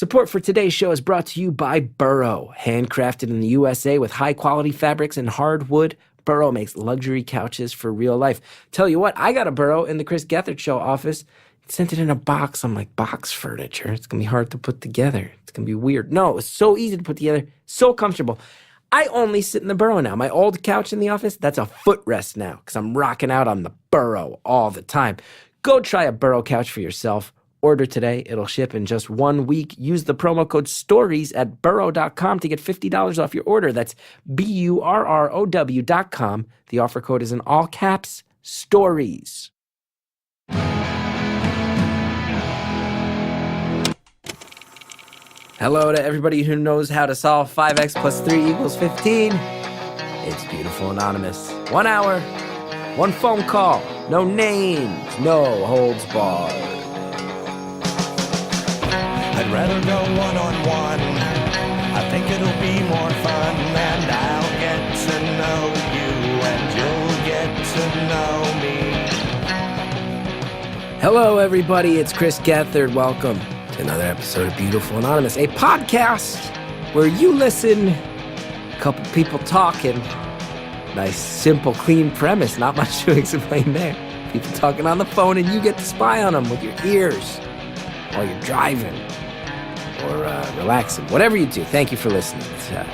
Support for today's show is brought to you by Burrow. Handcrafted in the USA with high-quality fabrics and hardwood, Burrow makes luxury couches for real life. Tell you what, I got a Burrow in the Chris Gethard Show office. It sent it in a box. I'm like, box furniture? It's going to be hard to put together. It's going to be weird. No, it was so easy to put together, so comfortable. I only sit in the Burrow now. My old couch in the office, that's a footrest now because I'm rocking out on the Burrow all the time. Go try a Burrow couch for yourself. Order today. It'll ship in just 1 week. Use the promo code STORIES at burrow.com to get $50 off your order. That's BURROW.com. The offer code is in all caps, STORIES. Hello to everybody who knows how to solve 5x plus 3 equals 15. It's Beautiful Anonymous. 1 hour, 1 phone call, no names, no holds barred. I'd rather go one-on-one. I think it'll be more fun, and I'll get to know you, and you'll get to know me. Hello, everybody. It's Chris Gethard. Welcome to another episode of Beautiful Anonymous, a podcast where you listen, a couple people talking. Nice, simple, clean premise. Not much to explain there. People talking on the phone, and you get to spy on them with your ears while you're driving or relaxing. Whatever you do, thank you for listening. It's the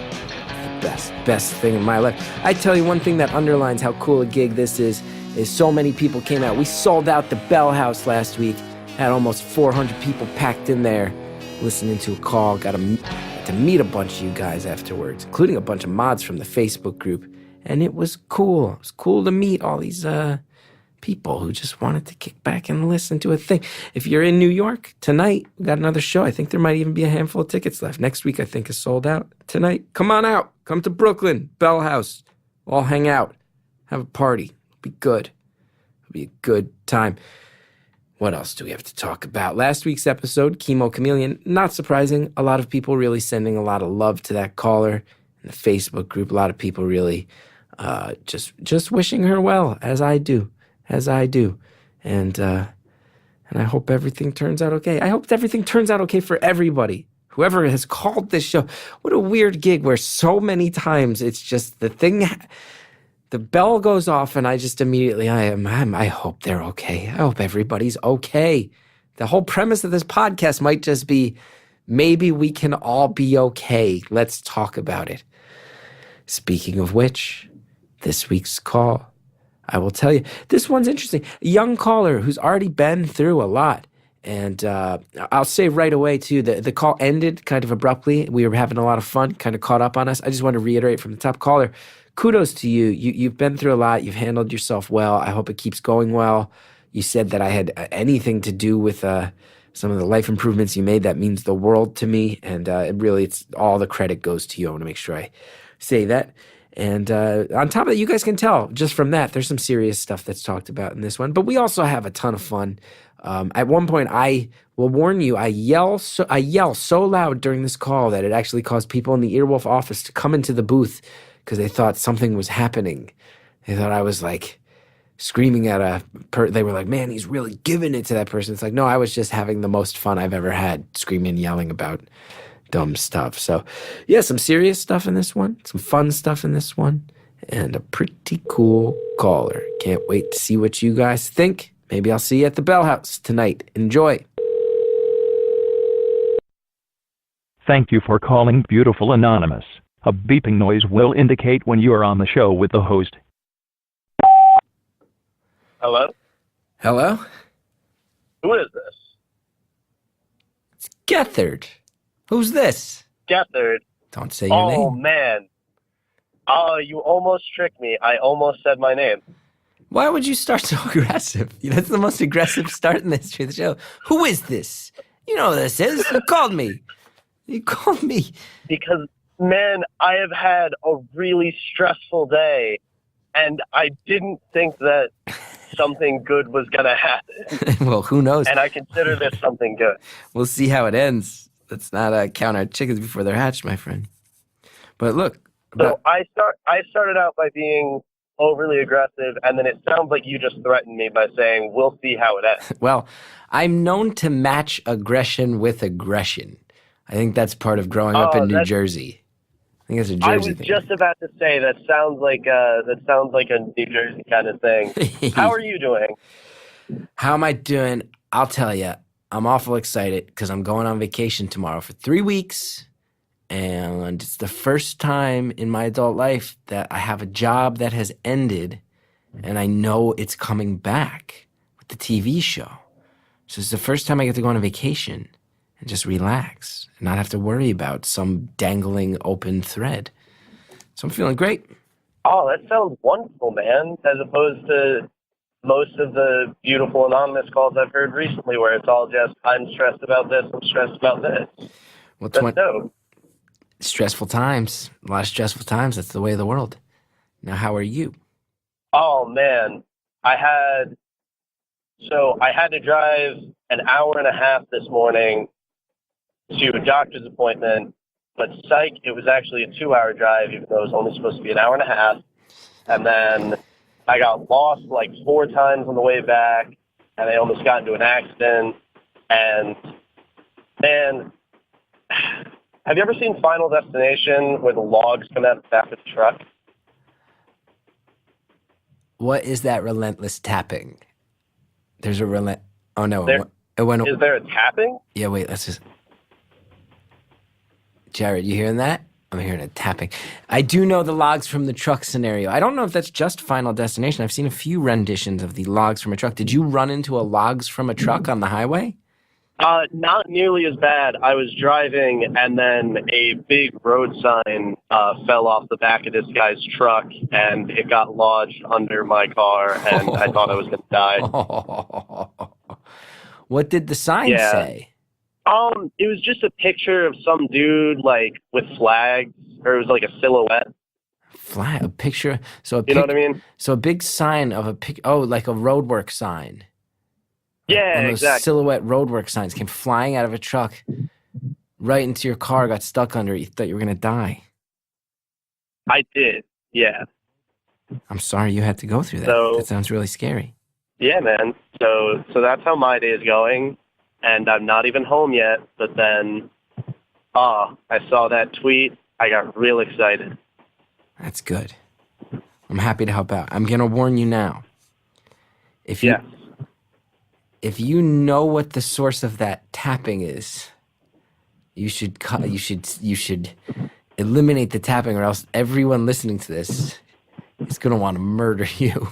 best thing in my life. I tell you one thing that underlines how cool a gig this is so many people came out. We sold out the Bell House last week. Had almost 400 people packed in there listening to a call. Got to meet a bunch of you guys afterwards, including a bunch of mods from the Facebook group. And it was cool. It was cool to meet all these people who just wanted to kick back and listen to a thing. If you're in New York, tonight, we got another show. I think there might even be a handful of tickets left. Next week, I think, is sold out. Tonight, come on out. Come to Brooklyn, Bell House. All hang out. Have a party. It'll be good. It'll be a good time. What else do we have to talk about? Last week's episode, Chemo Chameleon, not surprising. A lot of people really sending a lot of love to that caller in the Facebook group. A lot of people really just wishing her well, as I do. And I hope everything turns out okay. I hope everything turns out okay for everybody. Whoever has called this show. What a weird gig where so many times it's just the bell goes off and I just immediately, I hope they're okay. I hope everybody's okay. The whole premise of this podcast might just be, maybe we can all be okay. Let's talk about it. Speaking of which, this week's call, I will tell you, this one's interesting. A young caller who's already been through a lot. And I'll say right away, too, the call ended kind of abruptly. We were having a lot of fun, kind of caught up on us. I just want to reiterate from the top caller, kudos to you. You've been through a lot. You've handled yourself well. I hope it keeps going well. You said that I had anything to do with some of the life improvements you made. That means the world to me. And it's all the credit goes to you. I want to make sure I say that. And on top of that, you guys can tell just from that, there's some serious stuff that's talked about in this one. But we also have a ton of fun. At one point, I will warn you, I yell so loud during this call that it actually caused people in the Earwolf office to come into the booth because they thought something was happening. They thought I was like screaming at they were like, man, he's really giving it to that person. It's like, no, I was just having the most fun I've ever had, screaming and yelling about dumb stuff. So yeah, some serious stuff in this one, some fun stuff in this one, and a pretty cool caller. Can't wait to see what you guys think. Maybe I'll see you at the Bell House tonight. Enjoy. Thank you for calling Beautiful Anonymous. A beeping noise will indicate when you are on the show with the host. Hello? Hello? Who is this? It's Gethard. Who's this? Gethard. Don't say your name. Oh, man. Oh, you almost tricked me. I almost said my name. Why would you start so aggressive? That's the most aggressive start in the history of the show. Who is this? You know who this is. You called me. Because, man, I have had a really stressful day, and I didn't think that something good was going to happen. Well, who knows? And I consider this something good. We'll see how it ends. Let's not count our chickens before they're hatched, my friend. But look. So I started out by being overly aggressive, and then it sounds like you just threatened me by saying, we'll see how it ends. Well, I'm known to match aggression with aggression. I think that's part of growing up in New Jersey. I think it's a I Jersey was thing. just about to say that sounds like a New Jersey kind of thing. How are you doing? How am I doing? I'll tell you. I'm awful excited because I'm going on vacation tomorrow for 3 weeks. And it's the first time in my adult life that I have a job that has ended and I know it's coming back with the TV show. So it's the first time I get to go on a vacation and just relax and not have to worry about some dangling open thread. So I'm feeling great. Oh, that sounds wonderful, man, as opposed to most of the beautiful anonymous calls I've heard recently where it's all just, I'm stressed about this, I'm stressed about this. That's dope. Stressful times, a lot of stressful times. That's the way of the world. Now, how are you? Oh, man. I had to drive an hour and a half this morning to a doctor's appointment, but psych, it was actually a 2-hour drive, even though it was only supposed to be an hour and a half. And then I got lost like 4 times on the way back, and I almost got into an accident. And, man, have you ever seen Final Destination where the logs come out of the back of the truck? What is that relentless tapping? There's a Oh, no. Is there a tapping? Yeah, wait, let's just... Jared, you hearing that? I'm hearing a tapping. I do know the logs from the truck scenario. I don't know if that's just Final Destination. I've seen a few renditions of the logs from a truck. Did you run into a logs from a truck on the highway? Not nearly as bad. I was driving, and then a big road sign fell off the back of this guy's truck, and it got lodged under my car, and I thought I was going to die. What did the sign say? It was just a picture of some dude, like, with flags, or it was like a silhouette. A picture? You know what I mean? So a big sign of like a roadwork sign. Yeah, and those exactly. silhouette roadwork signs came flying out of a truck right into your car, got stuck under it. You thought you were going to die. I did, yeah. I'm sorry you had to go through that. That sounds really scary. Yeah, man. So that's how my day is going, and I'm not even home yet, but then, I saw that tweet. I got real excited. That's good. I'm happy to help out. I'm going to warn you now. If you know what the source of that tapping is, you should eliminate the tapping, or else everyone listening to this is going to want to murder you.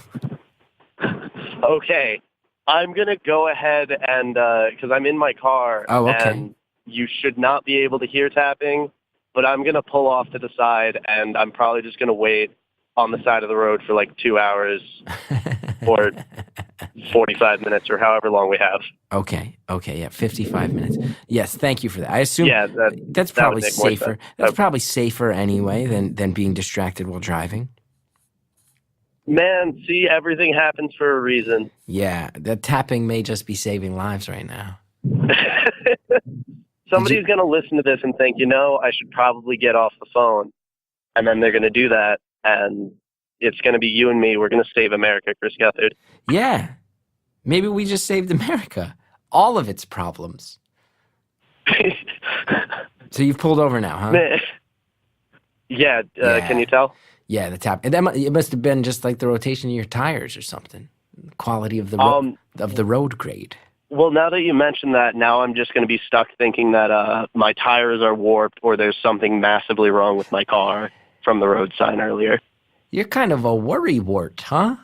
Okay, I'm going to go ahead and because I'm in my car, and you should not be able to hear tapping, but I'm going to pull off to the side, and I'm probably just going to wait on the side of the road for like 2 hours or 45 minutes or however long we have. Okay, yeah, 55 minutes. Yes, thank you for that. I assume that's probably safer. That's probably safer anyway than being distracted while driving. Man, see, everything happens for a reason. Yeah, the tapping may just be saving lives right now. Somebody's going to listen to this and think, I should probably get off the phone. And then they're going to do that, and it's going to be you and me. We're going to save America, Chris Gethard. Yeah. Maybe we just saved America. All of its problems. So you've pulled over now, huh? Yeah, can you tell? Yeah, the tap. It must have been just like the rotation of your tires or something. The quality of the road grade. Well, now that you mention that, now I'm just going to be stuck thinking that my tires are warped or there's something massively wrong with my car from the road sign earlier. You're kind of a worrywart, huh?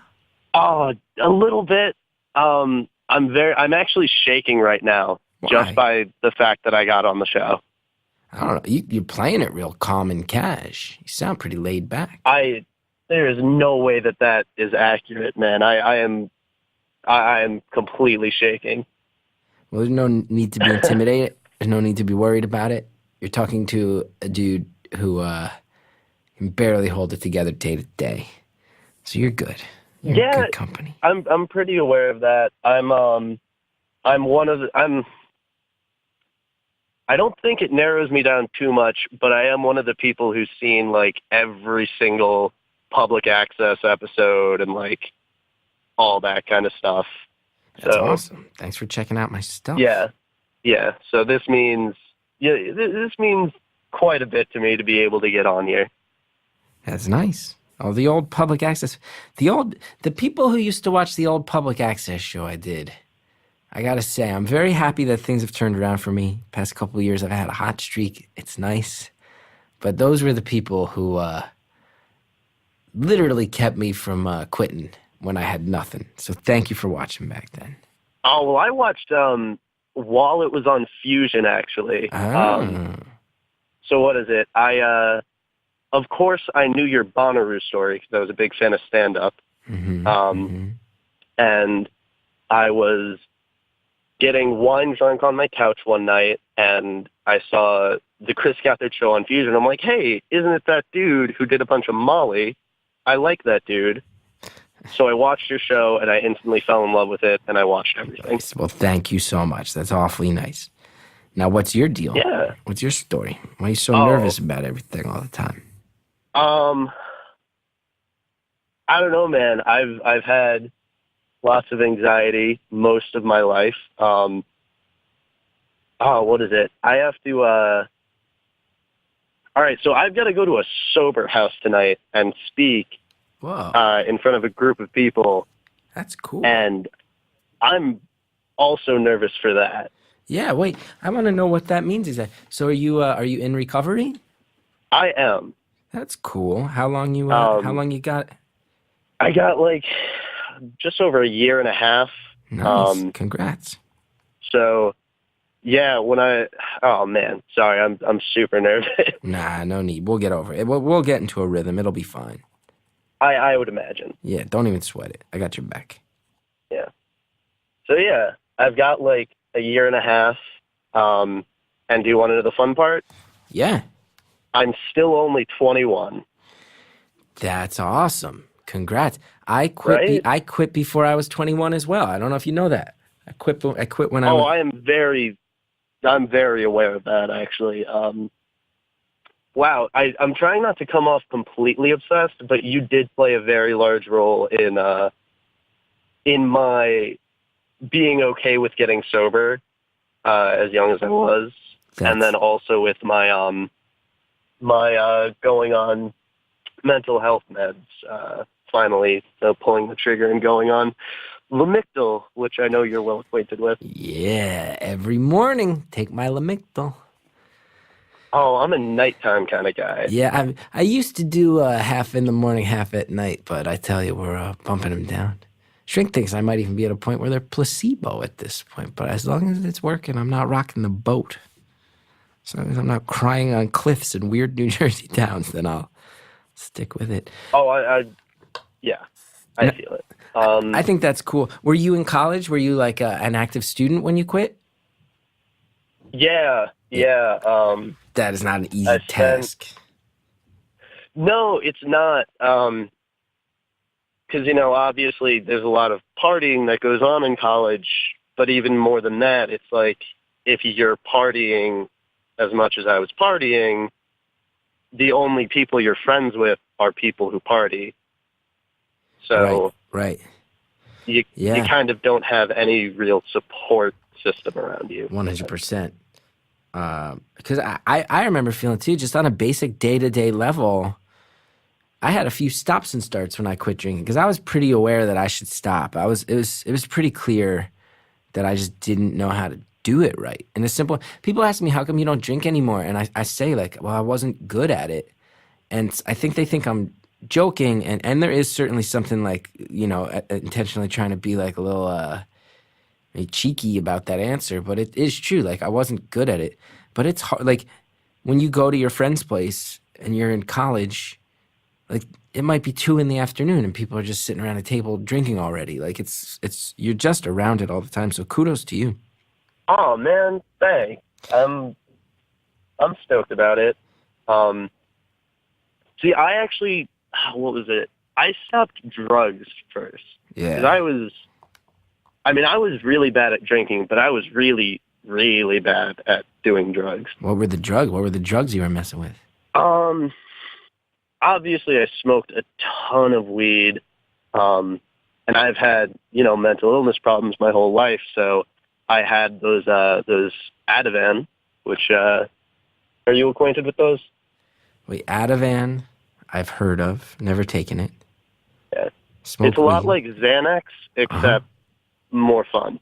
Oh, a little bit. I'm actually shaking right now. Why? Just by the fact that I got on the show. I don't know. You're playing it real calm and cash. You sound pretty laid back. There is no way that is accurate, man. I am completely shaking. Well, there's no need to be intimidated. There's no need to be worried about it. You're talking to a dude who can barely hold it together day to day. So you're good. You're in good company. I'm pretty aware of that. I don't think it narrows me down too much, but I am one of the people who's seen like every single public access episode and like all that kind of stuff. That's awesome. Thanks for checking out my stuff. Yeah. So this means this means quite a bit to me to be able to get on here. That's nice. Oh, the old public access. The people who used to watch the old public access show I did. I gotta say, I'm very happy that things have turned around for me. Past couple of years, I've had a hot streak. It's nice. But those were the people who literally kept me from quitting when I had nothing. So thank you for watching back then. Oh, well, I watched while it was on Fusion, actually. So what is it? Of course, I knew your Bonnaroo story because I was a big fan of stand-up. And I was getting wine drunk on my couch one night, and I saw the Chris Gethard Show on Fusion. I'm like, hey, isn't it that dude who did a bunch of Molly? I like that dude. So I watched your show, and I instantly fell in love with it, and I watched everything. Nice. Well, thank you so much. That's awfully nice. Now, what's your deal? Yeah. What's your story? Why are you so nervous about everything all the time? I don't know, man. I've had lots of anxiety most of my life. What is it? I have to, all right, so I've got to go to a sober house tonight and speak in front of a group of people. That's cool. And I'm also nervous for that. Yeah, wait. I want to know what that means exactly. So are you in recovery? I am. That's cool. How long you got? I got like just over a year and a half. Nice. Congrats. So, yeah, oh man, sorry, I'm super nervous. Nah, no need. We'll get over it. We'll get into a rhythm. It'll be fine. I would imagine. Yeah, don't even sweat it. I got your back. Yeah. So yeah, I've got like a year and a half. And do you want to know the fun part? Yeah. I'm still only 21. That's awesome. Congrats. I quit. Right? I quit before I was 21 as well. I don't know if you know that. I quit when I was... I'm very aware of that, actually. Wow, I'm trying not to come off completely obsessed, but you did play a very large role in my being okay with getting sober as young as I was, and then also with my going on mental health meds. Finally, pulling the trigger and going on Lamictal, which I know you're well acquainted with. Yeah, every morning, take my Lamictal. Oh, I'm a nighttime kind of guy. Yeah, I used to do half in the morning, half at night, but I tell you, we're bumping them down. Shrink thinks I might even be at a point where they're placebo at this point, but as long as it's working, I'm not rocking the boat. As long as I'm not crying on cliffs in weird New Jersey towns, then I'll stick with it. Oh, I feel it. I think that's cool. Were you in college? Were you like an active student when you quit? Yeah. That is not an easy task. No, it's not. Because, obviously there's a lot of partying that goes on in college, but even more than that, it's like if you're partying as much as I was partying, the only people you're friends with are people who party. So right. You kind of don't have any real support system around you. 100%. Because I remember feeling too, just on a basic day-to-day level, I had a few stops and starts when I quit drinking because I was pretty aware that I should stop. It was pretty clear that I just didn't know how to do it right. And it's simple. People ask me, how come you don't drink anymore? And I say like, well, I wasn't good at it. And I think they think I'm joking. And there is certainly something like, intentionally trying to be like a little cheeky about that answer. But it is true. Like I wasn't good at it. But it's hard. Like when you go to your friend's place and you're in college, like it might be 2 p.m. and people are just sitting around a table drinking already. Like you're just around it all the time. So kudos to you. Oh man, thanks. I'm stoked about it. See, I actually, what was it? I stopped drugs first. Yeah. 'Cause I was really bad at drinking, but I was really, really bad at doing drugs. What were the drugs you were messing with? Obviously I smoked a ton of weed. And I've had, mental illness problems my whole life. So I had those Ativan, which, are you acquainted with those? Wait, Ativan, I've heard of, never taken it. Yeah. Smoke It's a lot weed. like Xanax, except more fun.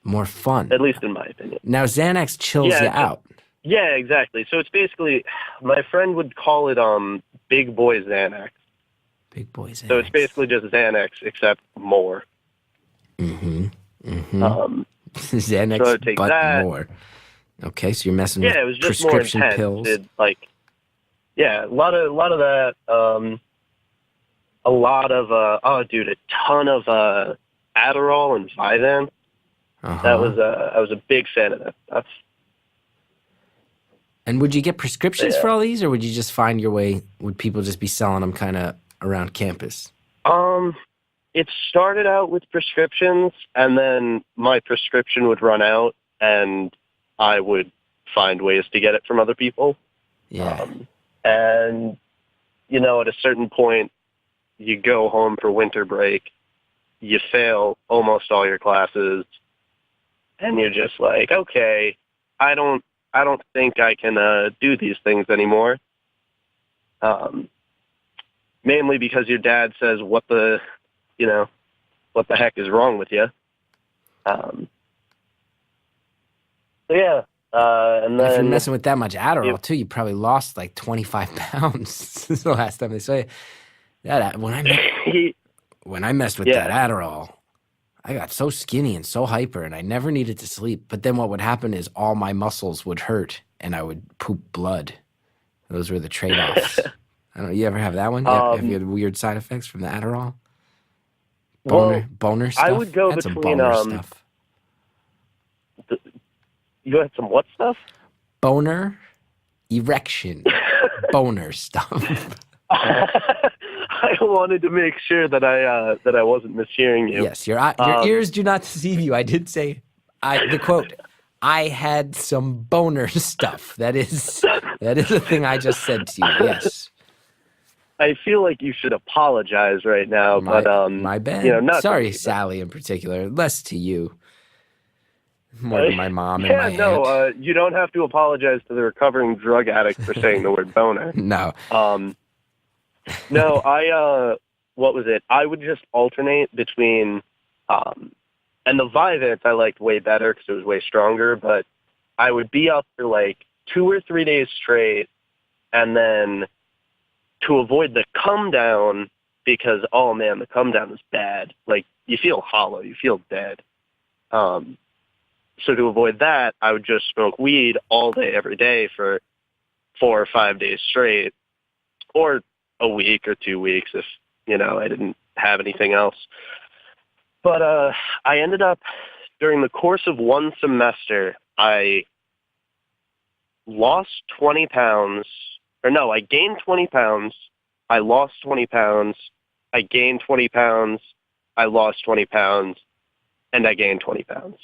More fun. At least in my opinion. Now, Xanax chills you out. Yeah, exactly. So it's basically, my friend would call it Big Boy Xanax. Big boy Xanax. So it's basically just Xanax, except more. Xanax, so take but that. more. Okay, so you're messing with it was just prescription more intense. pills. A lot of that. A ton of Adderall and Vyvanse. I was a big fan of that stuff. And would you get prescriptions for all these, or would you just find your way? Would people just be selling them kind of around campus? It started out with prescriptions, and then my prescription would run out, and I would find ways to get it from other people. Yeah. And, at a certain point, you go home for winter break, you fail almost all your classes, and you're just like, okay, I don't think I can do these things anymore. Mainly because your dad says, what the heck is wrong with you? And then if you're messing with that much Adderall too, you probably lost like 25 pounds. Since the last time they saw you. When I messed with that Adderall, I got so skinny and so hyper, and I never needed to sleep. But then what would happen is all my muscles would hurt, and I would poop blood. Those were the trade-offs. I don't know. You ever have that one? Have you had weird side effects from the Adderall? Boner stuff? I would go Had some between boner stuff. You had some what stuff? Boner, erection, boner stuff. I wanted to make sure that I wasn't mishearing you. Yes, your ears do not deceive you. I did say, the quote, I had some boner stuff. That is a thing I just said to you. Yes. I feel like you should apologize right now, my bad. Not sorry, Sally in particular. Less to you, more to my mom and my aunt. You don't have to apologize to the recovering drug addict for saying the word boner. No. No, what was it? I would just alternate between, and the Vyvanse I liked way better because it was way stronger, but I would be up for like 2 or 3 days straight, and then to avoid the come down, because, oh man, the come down is bad. Like, you feel hollow, you feel dead. So to avoid that, I would just smoke weed all day, every day for 4 or 5 days straight, or a week or 2 weeks if, I didn't have anything else. But I ended up, during the course of one semester, I lost 20 pounds. I gained 20 pounds. I lost 20 pounds. I gained 20 pounds. I lost 20 pounds. And I gained 20 pounds.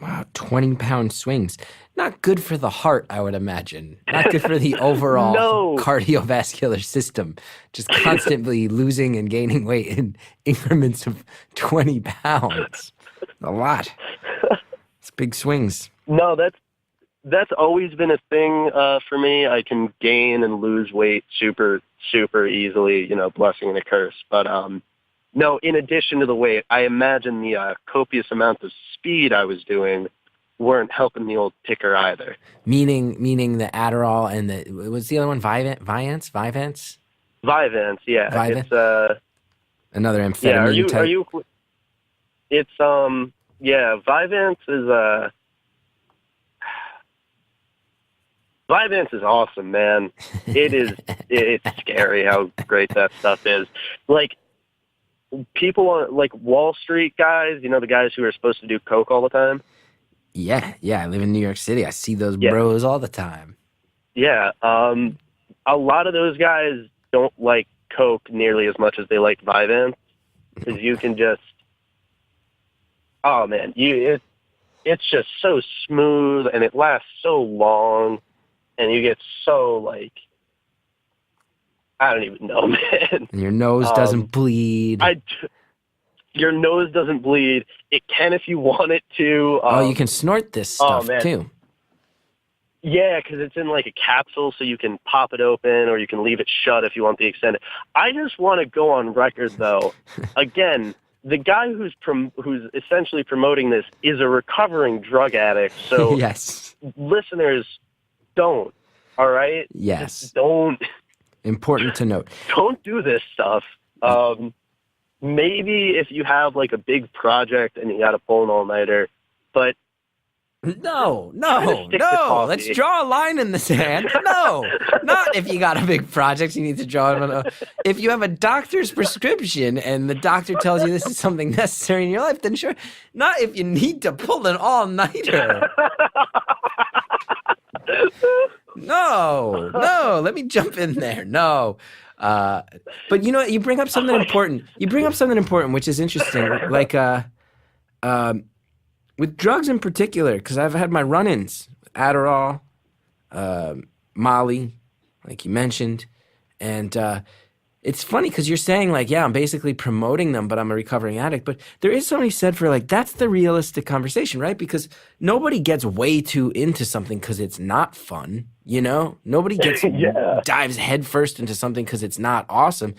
Wow, 20-pound swings. Not good for the heart, I would imagine. Not good for the overall cardiovascular system. Just constantly losing and gaining weight in increments of 20 pounds. A lot. It's big swings. No, that's always been a thing for me. I can gain and lose weight super, super easily, blessing and a curse. But no, in addition to the weight, I imagine the copious amount of speed I was doing weren't helping the old ticker either. Meaning the Adderall and what's the other one? Vyvanse? Vyvanse, yeah. Vyvanse? It's another amphetamine type. It's Vyvanse is Vyvanse is awesome, man. It's scary how great that stuff is. Like, people on, like, Wall Street guys, the guys who are supposed to do coke all the time. Yeah, I live in New York City. I see those bros all the time. Yeah, a lot of those guys don't like coke nearly as much as they like Vyvanse, because you can just, oh man, it's just so smooth, and it lasts so long, and you get so, like, I don't even know, man. And your nose doesn't bleed. Your nose doesn't bleed. It can if you want it to. You can snort this stuff too. Yeah, because it's in like a capsule, so you can pop it open or you can leave it shut if you want the extended. I just want to go on record, though. Again, the guy who's essentially promoting this is a recovering drug addict. So yes, listeners, don't. All right. Yes. Just don't. Important to note. Don't do this stuff. Maybe if you have like a big project and you got to pull an all-nighter, but. No. Let's draw a line in the sand. No, not if you got a big project you need to draw it. If you have a doctor's prescription and the doctor tells you this is something necessary in your life, then sure. Not if you need to pull an all-nighter. No. Let me jump in there. No. But you know what? You bring up something important. Which is interesting. Like, with drugs in particular, because I've had my run-ins, Adderall, Molly, like you mentioned, and it's funny because you're saying like, yeah, I'm basically promoting them, but I'm a recovering addict. But there is something said for like, that's the realistic conversation, right? Because nobody gets way too into something because it's not fun, you know? Nobody gets dives headfirst into something because it's not awesome.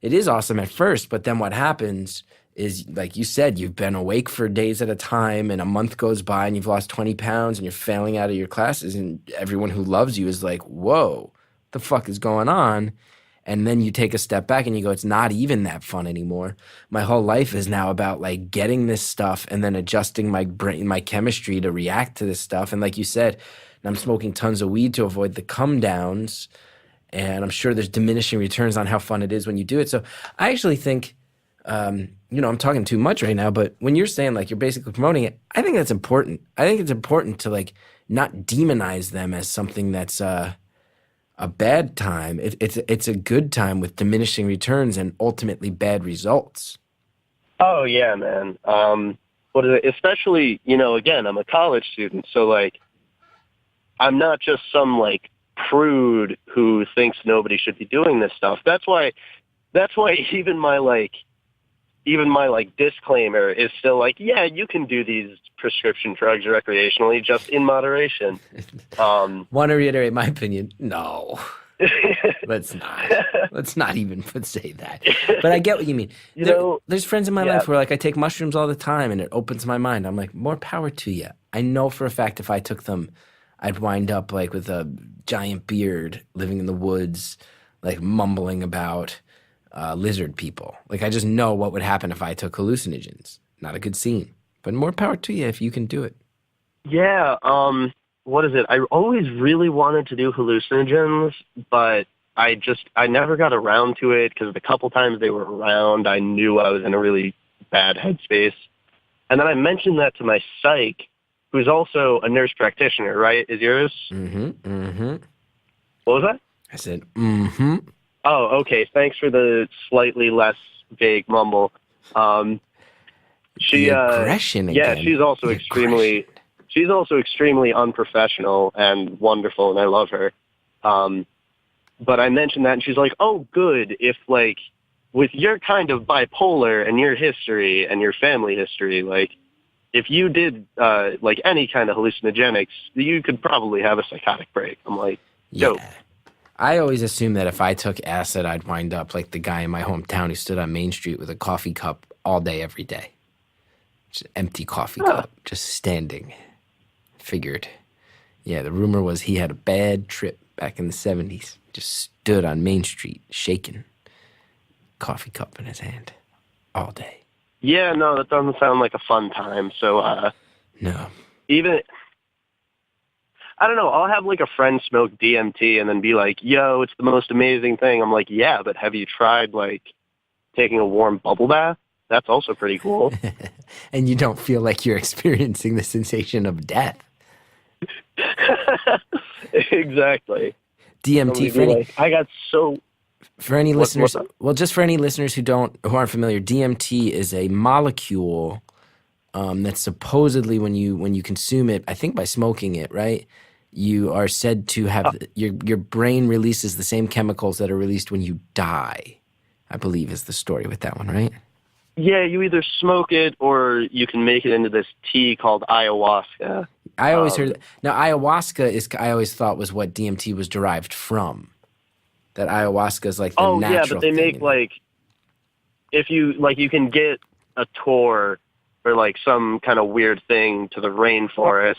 It is awesome at first, but then what happens is, like you said, you've been awake for days at a time and a month goes by and you've lost 20 pounds and you're failing out of your classes and everyone who loves you is like, whoa, the fuck is going on? And then you take a step back and you go, it's not even that fun anymore. My whole life is now about like getting this stuff and then adjusting my brain, my chemistry to react to this stuff. And like you said, I'm smoking tons of weed to avoid the come downs. And I'm sure there's diminishing returns on how fun it is when you do it. So I actually think, I'm talking too much right now, but when you're saying like you're basically promoting it, I think that's important. I think it's important to like not demonize them as something that's a bad time. It's a good time with diminishing returns and ultimately bad results. Oh yeah, man. What is it? Especially, again, I'm a college student, so like I'm not just some like prude who thinks nobody should be doing this stuff. That's why even my disclaimer is still like, yeah, you can do these prescription drugs recreationally, just in moderation. Want to reiterate my opinion? No. Let's not even say that. But I get what you mean. There's friends in my life where like I take mushrooms all the time and it opens my mind. I'm like, more power to you. I know for a fact if I took them, I'd wind up like with a giant beard, living in the woods, like mumbling about lizard people. Like I just know what would happen if I took hallucinogens. Not a good scene. But more power to you if you can do it. Yeah. What is it? I always really wanted to do hallucinogens, but I never got around to it because the couple times they were around, I knew I was in a really bad headspace. And then I mentioned that to my psych, who's also a nurse practitioner, right? Is yours? Mm-hmm. What was that? I said, mm-hmm. Oh, okay. Thanks for the slightly less vague mumble. The aggression again. Yeah, she's also extremely unprofessional and wonderful, and I love her. But I mentioned that, and she's like, "Oh, good. If like with your kind of bipolar and your history and your family history, like if you did like any kind of hallucinogenics, you could probably have a psychotic break." I'm like, dope. Yeah. I always assumed that if I took acid, I'd wind up like the guy in my hometown who stood on Main Street with a coffee cup all day, every day. Just an empty coffee cup, just standing. Figured. Yeah, the rumor was he had a bad trip back in the 70s. Just stood on Main Street, shaking. Coffee cup in his hand. All day. Yeah, no, that doesn't sound like a fun time. So, no. Even... I don't know, I'll have like a friend smoke DMT and then be like, yo, it's the most amazing thing. I'm like, yeah, but have you tried like taking a warm bubble bath? That's also pretty cool. And you don't feel like you're experiencing the sensation of death. Exactly. DMT for any, I got so... For any listeners, just for any listeners who aren't familiar, DMT is a molecule that supposedly when you consume it, I think by smoking it, right? You are said to have your brain releases the same chemicals that are released when you die. I believe is the story with that one, right? Yeah, you either smoke it or you can make it into this tea called ayahuasca. I always heard now ayahuasca is I always thought was what DMT was derived from. That ayahuasca is like the natural yeah, but they thing, make like if you like you can get a tour or like some kind of weird thing to the rainforest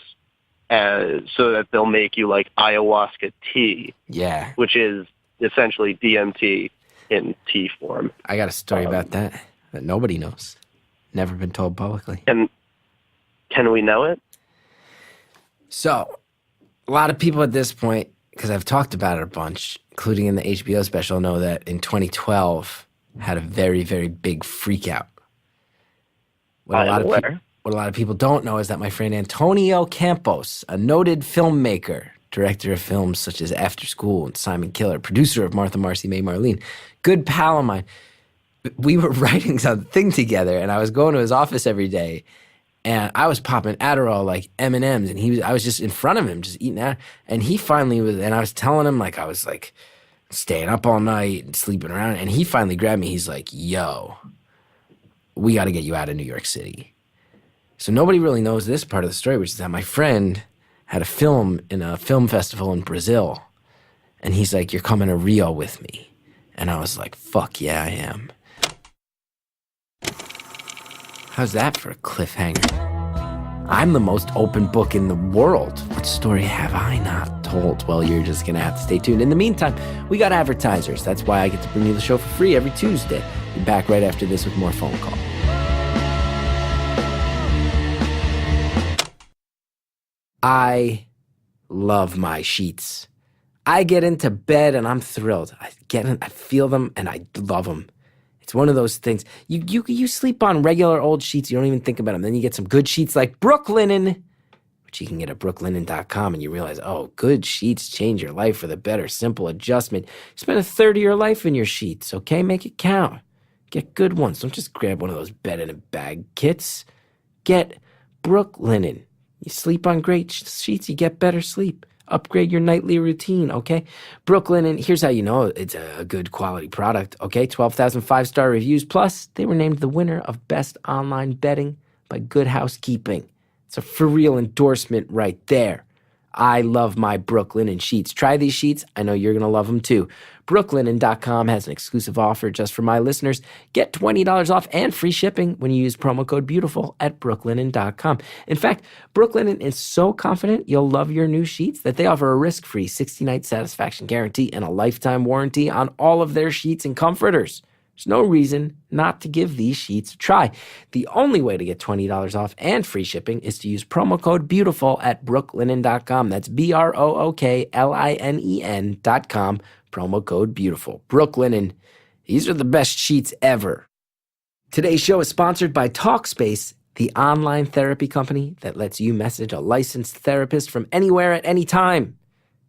so that they'll make you like ayahuasca tea. Yeah. Which is essentially DMT in tea form. I got a story about that nobody knows. Never been told publicly. And can we know it? So, a lot of people at this point, because I've talked about it a bunch, including in the HBO special, know that in 2012 had a very, very big freak out. What a lot of people don't know is that my friend Antonio Campos, a noted filmmaker, director of films such as After School and Simon Killer, producer of Martha, Marcy, May, Marlene, good pal of mine, we were writing something together, and I was going to his office every day, and I was popping Adderall like M&Ms, and I was just in front of him, just eating that, and he finally was, and I was telling him, like, I was like staying up all night and sleeping around, and he finally grabbed me. He's like, yo, we got to get you out of New York City. So nobody really knows this part of the story, which is that my friend had a film in a film festival in Brazil, and he's like, you're coming to Rio with me. And I was like, fuck yeah, I am. How's that for a cliffhanger? I'm the most open book in the world. What story have I not told? Well, you're just going to have to stay tuned. In the meantime, we got advertisers. That's why I get to bring you the show for free every Tuesday. Be back right after this with more phone call. I love my sheets. I get into bed and I'm thrilled. I feel them and I love them. It's one of those things. You sleep on regular old sheets, you don't even think about them. Then you get some good sheets like Brooklinen, which you can get at brooklinen.com, and you realize, oh, good sheets change your life for the better. Simple adjustment. You spend a third of your life in your sheets, okay? Make it count. Get good ones. Don't just grab one of those bed-in-a-bag kits. Get Brooklinen. You sleep on great sheets, you get better sleep. Upgrade your nightly routine, okay? Brooklinen, here's how you know it's a good quality product, okay? 12,000 five-star reviews, plus they were named the winner of Best Online Bedding by Good Housekeeping. It's a for-real endorsement right there. I love my Brooklinen sheets. Try these sheets. I know you're going to love them too. Brooklinen.com has an exclusive offer just for my listeners. Get $20 off and free shipping when you use promo code BEAUTIFUL at brooklinen.com. In fact, Brooklinen is so confident you'll love your new sheets that they offer a risk-free 60-night satisfaction guarantee and a lifetime warranty on all of their sheets and comforters. There's no reason not to give these sheets a try. The only way to get $20 off and free shipping is to use promo code BEAUTIFUL at brooklinen.com. That's BROOKLINEN.com. Promo code BEAUTIFUL. Brooklinen. These are the best sheets ever. Today's show is sponsored by Talkspace, the online therapy company that lets you message a licensed therapist from anywhere at any time.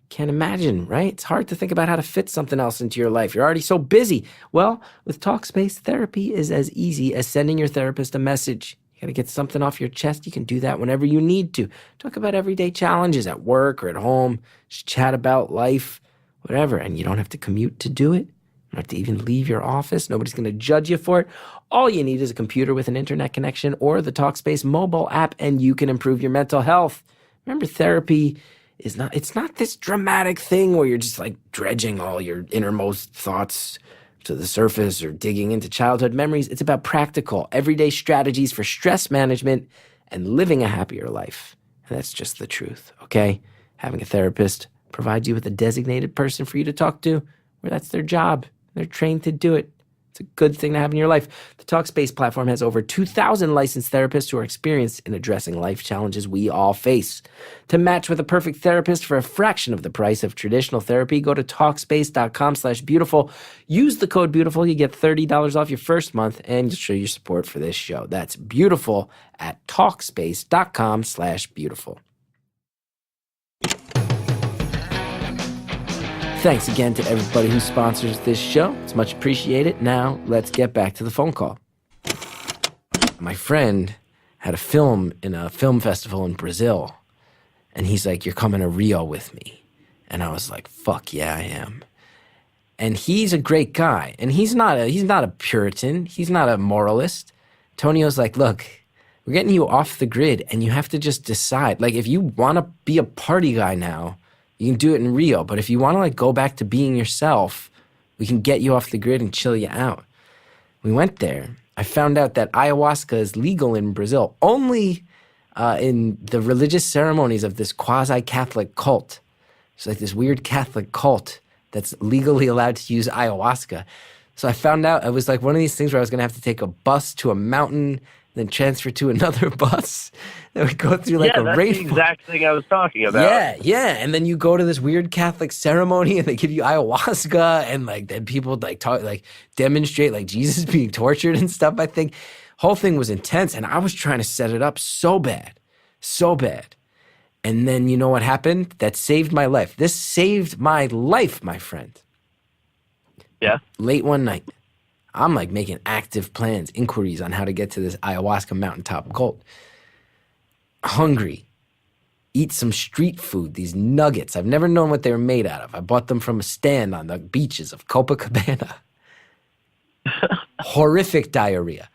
Can't imagine, right? It's hard to think about how to fit something else into your life. You're already so busy. Well, with Talkspace, therapy is as easy as sending your therapist a message. You got to get something off your chest. You can do that whenever you need to. Talk about everyday challenges at work or at home. Just chat about life, whatever. And you don't have to commute to do it. You don't have to even leave your office. Nobody's going to judge you for it. All you need is a computer with an internet connection or the Talkspace mobile app, and you can improve your mental health. Remember, therapy it's not this dramatic thing where you're just like dredging all your innermost thoughts to the surface or digging into childhood memories. It's about practical, everyday strategies for stress management and living a happier life. And that's just the truth, okay? Having a therapist provides you with a designated person for you to talk to, where that's their job. They're trained to do it. It's a good thing to have in your life. The Talkspace platform has over 2,000 licensed therapists who are experienced in addressing life challenges we all face. To match with a perfect therapist for a fraction of the price of traditional therapy, go to Talkspace.com/beautiful. Use the code BEAUTIFUL. You get $30 off your first month and show your support for this show. That's beautiful at Talkspace.com/beautiful. Thanks again to everybody who sponsors this show. It's much appreciated. Now, let's get back to the phone call. My friend had a film in a film festival in Brazil, and he's like, you're coming to Rio with me. And I was like, fuck yeah, I am. And he's a great guy, and he's not a Puritan. He's not a moralist. Tonio's like, look, we're getting you off the grid and you have to just decide. Like, if you want to be a party guy now, you can do it in Rio. But if you want to like go back to being yourself, we can get you off the grid and chill you out. We went there. I found out that ayahuasca is legal in Brazil, only in the religious ceremonies of this quasi-Catholic cult. It's like this weird Catholic cult that's legally allowed to use ayahuasca. So I found out it was like one of these things where I was going to have to take a bus to a mountain, then transfer to another bus. Then we go through like a rainforest. That's the exact thing I was talking about. Yeah. And then you go to this weird Catholic ceremony and they give you ayahuasca and like then people like talk, like demonstrate like Jesus being tortured and stuff, I think. Whole thing was intense and I was trying to set it up so bad. And then you know what happened? That saved my life. This saved my life, my friend. Yeah. Late one night, I'm like making active plans, inquiries on how to get to this ayahuasca mountaintop cult. Hungry. Eat some street food, these nuggets. I've never known what they were made out of. I bought them from a stand on the beaches of Copacabana. Horrific diarrhea.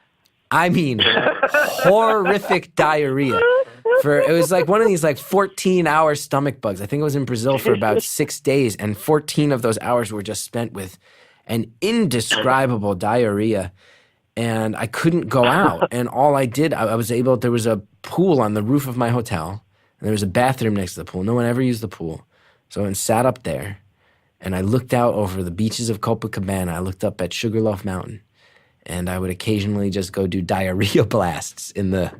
I mean, horrific diarrhea. It was like one of these like 14-hour stomach bugs. I think I was in Brazil for about 6 days, and 14 of those hours were just spent with an indescribable diarrhea. And I couldn't go out. And all I did, there was a pool on the roof of my hotel, and there was a bathroom next to the pool. No one ever used the pool. So I went and sat up there, and I looked out over the beaches of Copacabana. I looked up at Sugarloaf Mountain, and I would occasionally just go do diarrhea blasts in the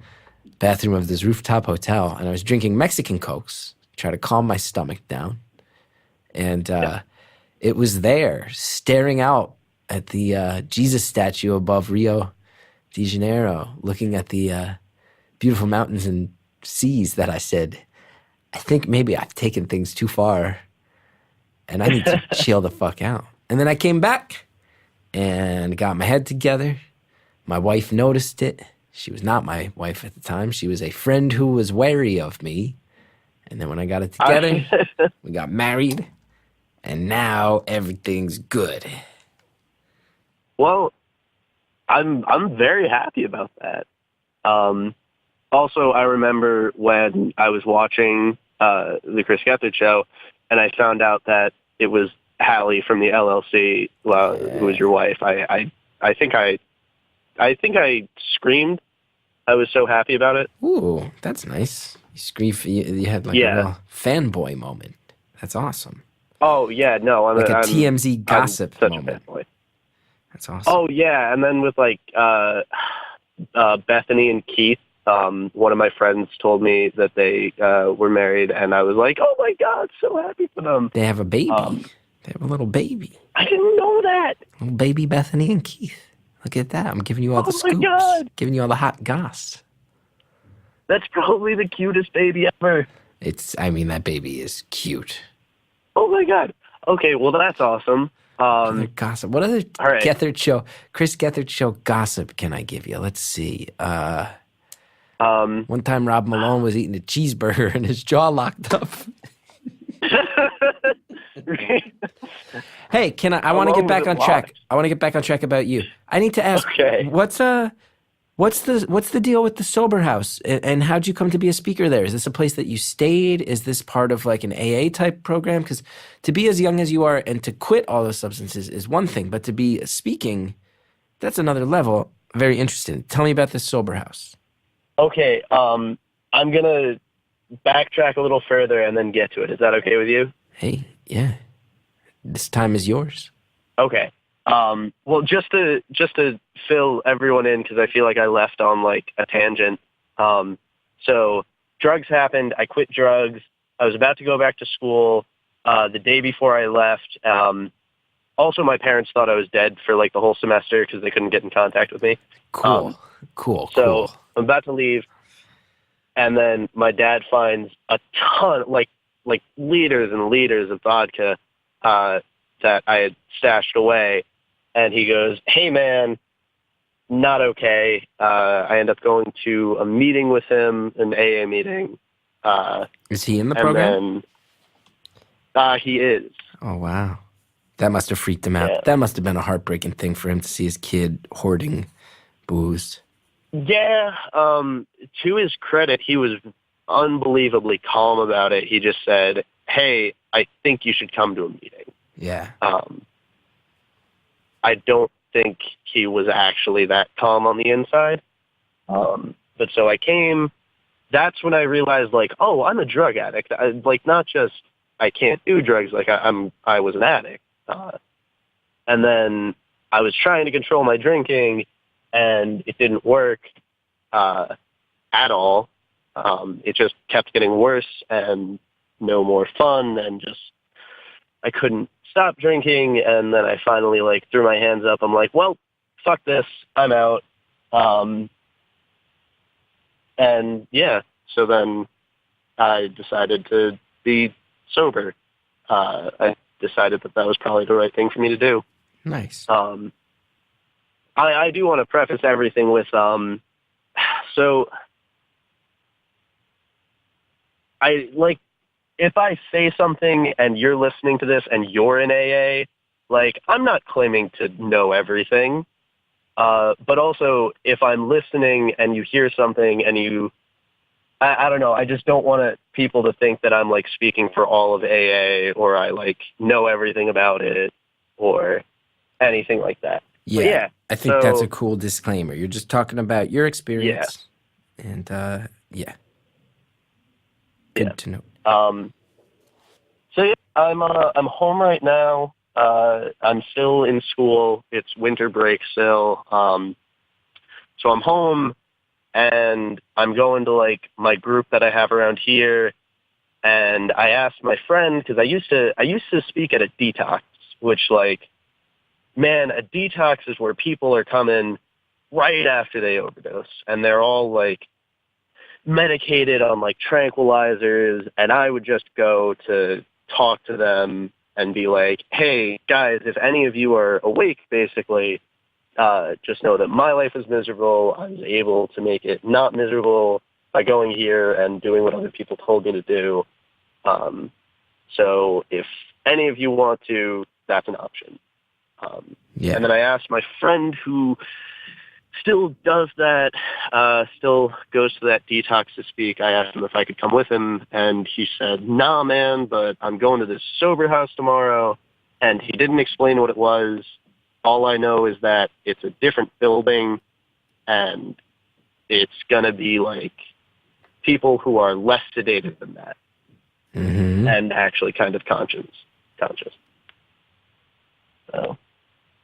bathroom of this rooftop hotel. And I was drinking Mexican Cokes, try to calm my stomach down. And it was there, staring out at the Jesus statue above Rio de Janeiro, looking at the beautiful mountains and seas, that I said, I think maybe I've taken things too far and I need to chill the fuck out. And then I came back and got my head together. My wife noticed it. She was not my wife at the time. She was a friend who was wary of me. And then when I got it together, we got married. And now everything's good. Well, I'm very happy about that. Also, I remember when I was watching the Chris Gethard Show, and I found out that it was Hallie from the LLC, who was your wife. I think I screamed. I was so happy about it. Ooh, that's nice. You screamed. You had like a little fanboy moment. That's awesome. Oh yeah, no, I'm like a TMZ gossip I'm such moment. A fanboy. That's awesome. Oh yeah, and then with like Bethany and Keith, one of my friends told me that they were married, and I was like, oh my God, so happy for them. They have a baby. They have a little baby. I didn't know that. Little baby Bethany and Keith. Look at that. I'm giving you all the scoops. Oh my God. Giving you all the hot goss. That's probably the cutest baby ever. That baby is cute. Oh my God. Okay, well that's awesome. Other gossip. What other Gethard Show, Chris Gethard Show gossip can I give you? Let's see. One time Rob Malone was eating a cheeseburger and his jaw locked up. Hey, I want to get back on track. I want to get back on track about you. I need to ask, what's the deal with the Sober House, and how'd you come to be a speaker there? Is this a place that you stayed? Is this part of like an AA type program? Because to be as young as you are and to quit all those substances is one thing, but to be speaking, that's another level. Very interesting. Tell me about the Sober House. Okay, I'm gonna backtrack a little further and then get to it. Is that okay with you? Hey, yeah. This time is yours. Okay. Well, just to fill everyone in, because I feel like I left on like a tangent. So drugs happened. I quit drugs. I was about to go back to school the day before I left. Also, my parents thought I was dead for like the whole semester because they couldn't get in contact with me. Cool. So I'm about to leave, and then my dad finds a ton, like liters and liters of vodka that I had stashed away. And he goes, hey, man, not okay. I end up going to a meeting with him, an AA meeting. Is he in the program? Then, he is. Oh, wow. That must have freaked him out. Yeah. That must have been a heartbreaking thing for him to see his kid hoarding booze. Yeah, to his credit, he was unbelievably calm about it. He just said, "Hey, I think you should come to a meeting." Yeah. I don't think he was actually that calm on the inside. But so I came. That's when I realized, like, oh, I'm a drug addict. Like, not just I can't do drugs. Like, I was an addict. And then I was trying to control my drinking, and it didn't work at all. It just kept getting worse and no more fun, and just I couldn't stop drinking. And then I finally like threw my hands up. I'm like, well, fuck this, I'm out. And yeah, so then I decided to be sober. I decided that was probably the right thing for me to do. Nice. I do want to preface everything with, so I like, if I say something and you're listening to this and you're in AA, like, I'm not claiming to know everything. But also, if I'm listening and you hear something and I don't know, I just don't want people to think that I'm, like, speaking for all of AA, or I, like, know everything about it, or anything like that. Yeah, yeah, I think that's a cool disclaimer. You're just talking about your experience. Yeah. And, yeah. Good to know. So yeah, I'm home right now. I'm still in school. It's winter break still. So I'm home, and I'm going to like my group that I have around here. And I asked my friend, because I used to speak at a detox, which, like, man, a detox is where people are coming right after they overdose, and they're all like medicated on like tranquilizers, and I would just go to talk to them and be like, hey guys, if any of you are awake, basically, just know that my life is miserable. I was able to make it not miserable by going here and doing what other people told me to do. So if any of you want to, that's an option. Yeah. And then I asked my friend who still does that, still goes to that detox to speak. I asked him if I could come with him, and he said, nah, man, but I'm going to this sober house tomorrow. And he didn't explain what it was. All I know is that it's a different building, and it's going to be like people who are less sedated than that, and actually kind of conscious. So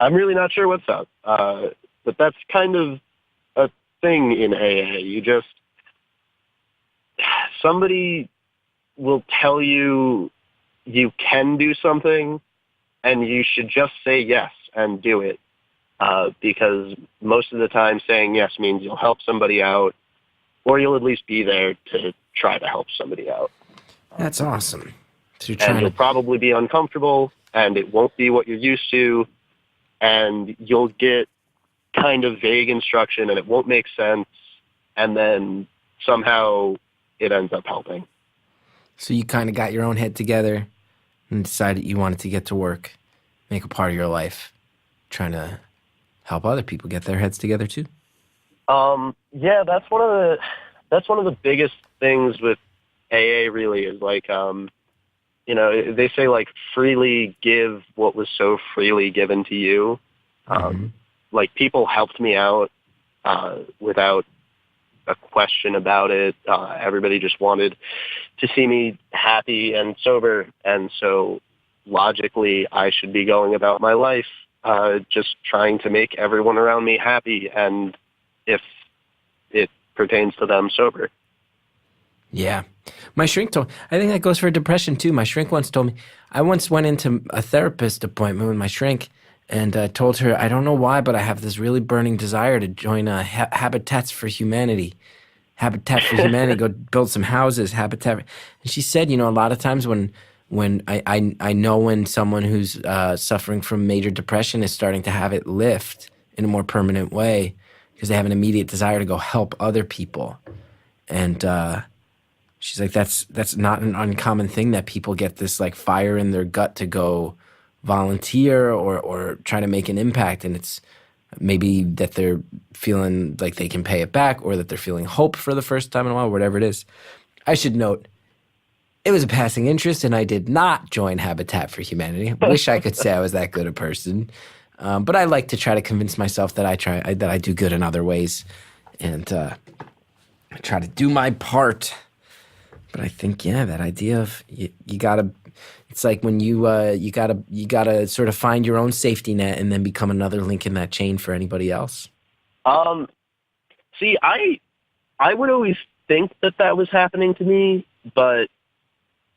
I'm really not sure what's up. But that's kind of a thing in AA. Somebody will tell you you can do something, and you should just say yes and do it. Because most of the time saying yes means you'll help somebody out, or you'll at least be there to try to help somebody out. That's awesome. So and you'll probably be uncomfortable, and it won't be what you're used to, and you'll get kind of vague instruction, and it won't make sense, and then somehow it ends up helping. So you kind of got your own head together and decided you wanted to get to work, make a part of your life, trying to help other people get their heads together too. Yeah, that's one of the biggest things with AA. Really, is like, you know, they say like freely give what was so freely given to you. Like, people helped me out without a question about it. Everybody just wanted to see me happy and sober, and so logically I should be going about my life just trying to make everyone around me happy, and if it pertains to them, sober. Yeah. My shrink told, I think that goes for depression too. My shrink once told me, I once went into a therapist appointment with my shrink, and told her, I don't know why, but I have this really burning desire to join Habitats for Humanity. Habitat for Humanity, go build some houses, Habitat. And she said, you know, a lot of times when I know when someone who's suffering from major depression is starting to have it lift in a more permanent way, because they have an immediate desire to go help other people. And she's like, that's not an uncommon thing, that people get this like fire in their gut to go volunteer or try to make an impact. And it's maybe that they're feeling like they can pay it back, or that they're feeling hope for the first time in a while, whatever it is. I should note, it was a passing interest, and I did not join Habitat for Humanity. Wish I could say I was that good a person. But I like to try to convince myself that I do good in other ways, and I try to do my part. But I think, that idea of you gotta, it's like when you gotta sort of find your own safety net and then become another link in that chain for anybody else. See, I would always think that was happening to me, but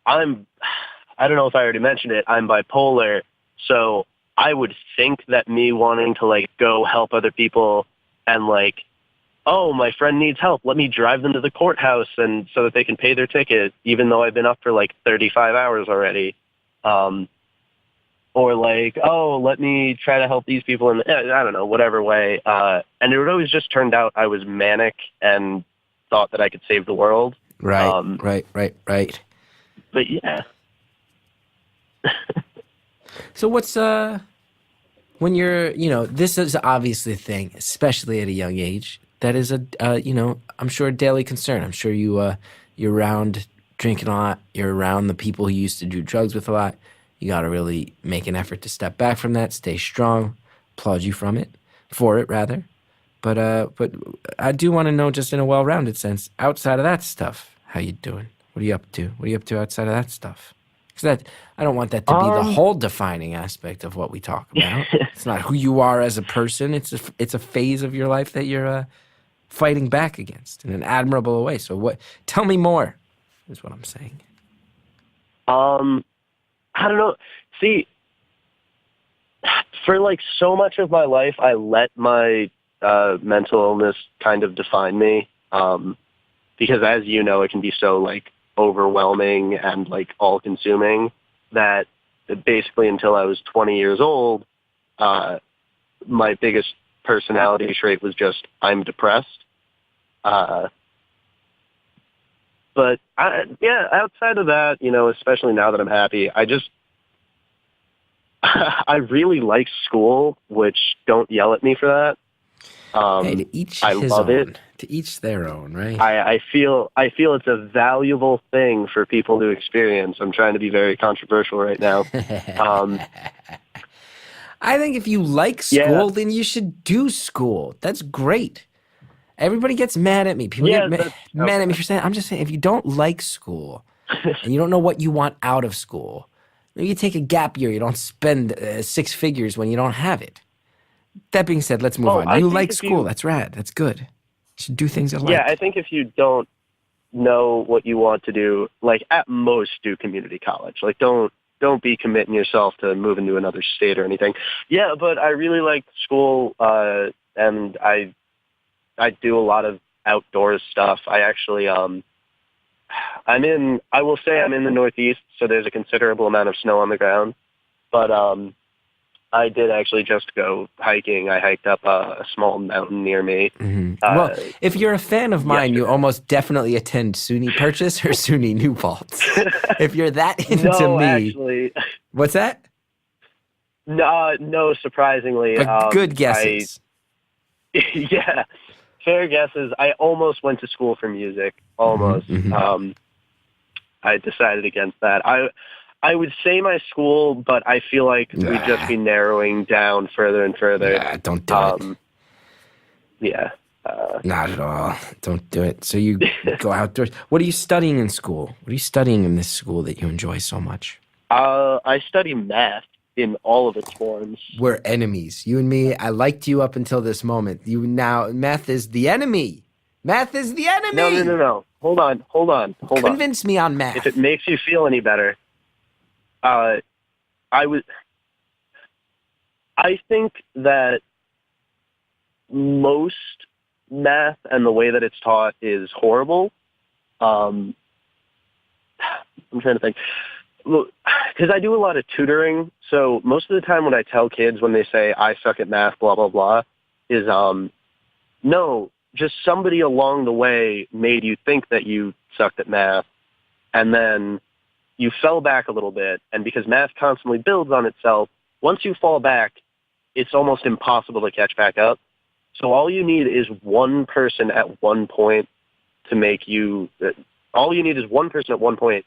I don't know if I already mentioned it, I'm bipolar, so I would think that me wanting to, like, go help other people and, like, oh, my friend needs help, let me drive them to the courthouse and so that they can pay their ticket, even though I've been up for, like, 35 hours already. Or, like, oh, let me try to help these people in, I don't know, whatever way. And it would always just turned out I was manic and thought that I could save the world. Right. But, yeah. So what's when you're, this is obviously a thing, especially at a young age, that is I'm sure a daily concern. I'm sure you're around drinking a lot. You're around the people who used to do drugs with a lot. You got to really make an effort to step back from that, stay strong. Applaud you for it rather. But I do want to know, just in a well-rounded sense, outside of that stuff, how you doing? What are you up to? What are you up to outside of that stuff? Because I don't want that to be the whole defining aspect of what we talk about. It's not who you are as a person. It's a phase of your life that you're fighting back against in an admirable way. So tell me more, is what I'm saying. I don't know. See, for, like, so much of my life, I let my mental illness kind of define me. Because, as you know, it can be so, like, overwhelming and, like, all-consuming that basically until I was 20 years old, my biggest personality trait was just, I'm depressed. But, outside of that, especially now that I'm happy, I really like school, which don't yell at me for that. Hey, to each I his love own. it. To each their own, right? I feel it's a valuable thing for people to experience. I'm trying to be very controversial right now. I think if you like school, then you should do school. That's great. Everybody gets mad at me. People get mad at me for saying, I'm just saying, if you don't like school and you don't know what you want out of school, maybe you take a gap year. You don't spend 6 figures when you don't have it. That being said, let's move on. You like school. That's rad. That's good. You should do things you like. Yeah, I think if you don't know what you want to do, like, at most do community college. Like, don't be committing yourself to moving to another state or anything. Yeah, but I really like school, and I do a lot of outdoors stuff. I actually, I'm in the Northeast, so there's a considerable amount of snow on the ground. But I did actually just go hiking. I hiked up a small mountain near me. Mm-hmm. Well, if you're a fan of mine, you almost definitely attend SUNY Purchase or SUNY New Paltz. If you're that into me. Actually. What's that? No, surprisingly. But good guesses. Yeah, fair guesses. I almost went to school for music. Almost. Mm-hmm. I decided against that. I would say my school, but I feel like we'd just be narrowing down further and further. Don't do it. Yeah. Not at all. Don't do it. So you go outdoors. What are you studying in school? What are you studying in this school that you enjoy so much? I study math in all of its forms. We're enemies. You and me, I liked you up until this moment. Math is the enemy. Math is the enemy. No. Hold on. Convince me on math. If it makes you feel any better. I think that most math and the way that it's taught is horrible. I'm trying to think. Because I do a lot of tutoring, so most of the time when I tell kids when they say, I suck at math, blah, blah, blah, is, no, just somebody along the way made you think that you sucked at math, and then you fell back a little bit, and because math constantly builds on itself, once you fall back, it's almost impossible to catch back up. So all you need is one person at one point to make you. All you need is one person at one point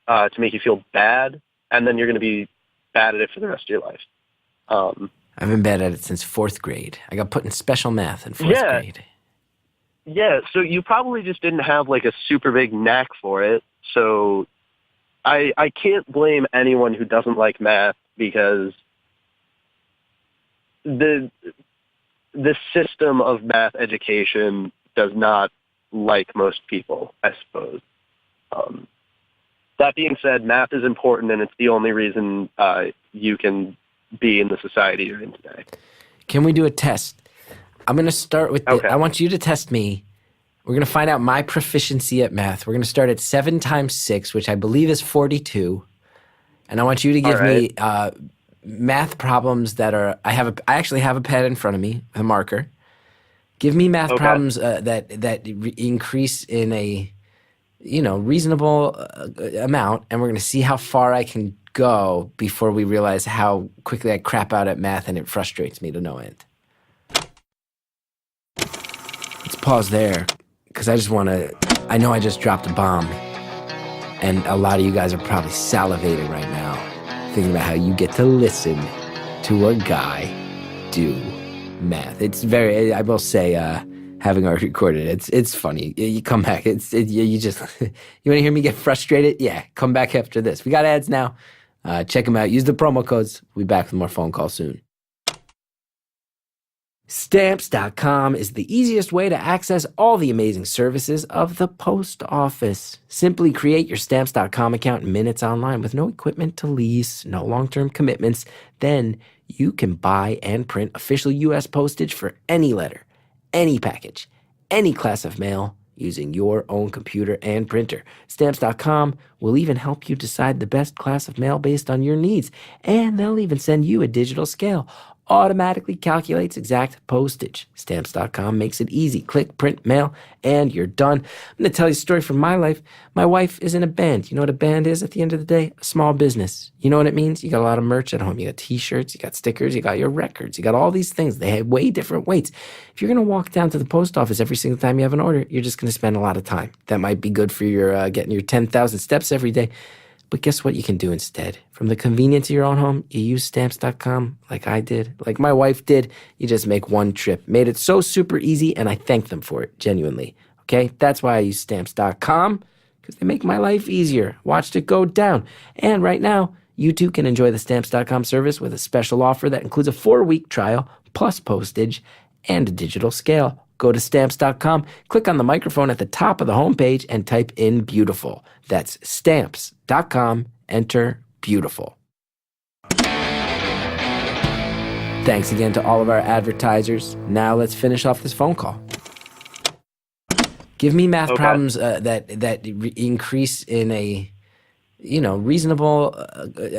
to make you feel bad, and then you're going to be bad at it for the rest of your life. I've been bad at it since 4th grade. I got put in special math in 4th grade. Yeah, so you probably just didn't have like a super big knack for it. So I can't blame anyone who doesn't like math, because the system of math education does not like most people, I suppose. That being said, math is important, and it's the only reason you can be in the society you're in today. Can we do a test? I'm going to start with I want you to test me. We're going to find out my proficiency at math. We're going to start at 7 times 6, which I believe is 42. And I want you to give me math problems that are I actually have a pen in front of me, a marker. Give me math problems that increase in a reasonable amount, and we're going to see how far I can go before we realize how quickly I crap out at math and it frustrates me to no end. Let's pause there, because I know I just dropped a bomb, and a lot of you guys are probably salivating right now, thinking about how you get to listen to a guy do math. It's very, I will say, having already recorded it, it's funny. You come back, you just, you want to hear me get frustrated? Yeah, come back after this. We got ads now. Check them out. Use the promo codes. We'll be back with more phone calls soon. Stamps.com is the easiest way to access all the amazing services of the post office. Simply create your Stamps.com account in minutes online with no equipment to lease, no long-term commitments. Then you can buy and print official U.S. postage for any letter, any package, any class of mail using your own computer and printer. Stamps.com will even help you decide the best class of mail based on your needs, and they'll even send you a digital scale. Automatically calculates exact postage. Stamps.com makes it easy. Click, print, mail, and you're done. I'm going to tell you a story from my life. My wife is in a band. You know what a band is at the end of the day? A small business. You know what it means? You got a lot of merch at home. You got t-shirts, you got stickers, you got your records, you got all these things. They have way different weights. If you're going to walk down to the post office every single time you have an order, you're just going to spend a lot of time. That might be good for your getting your 10,000 steps every day. But guess what you can do instead? From the convenience of your own home, you use Stamps.com like I did, like my wife did. You just make one trip. Made it so super easy, and I thank them for it, genuinely. Okay? That's why I use Stamps.com, because they make my life easier. Watched it go down. And right now, you too can enjoy the Stamps.com service with a special offer that includes a 4-week trial, plus postage, and a digital scale. Go to Stamps.com, click on the microphone at the top of the homepage, and type in beautiful. That's Stamps.com, enter beautiful. Thanks again to all of our advertisers. Now let's finish off this phone call. Give me math problems that increase in a reasonable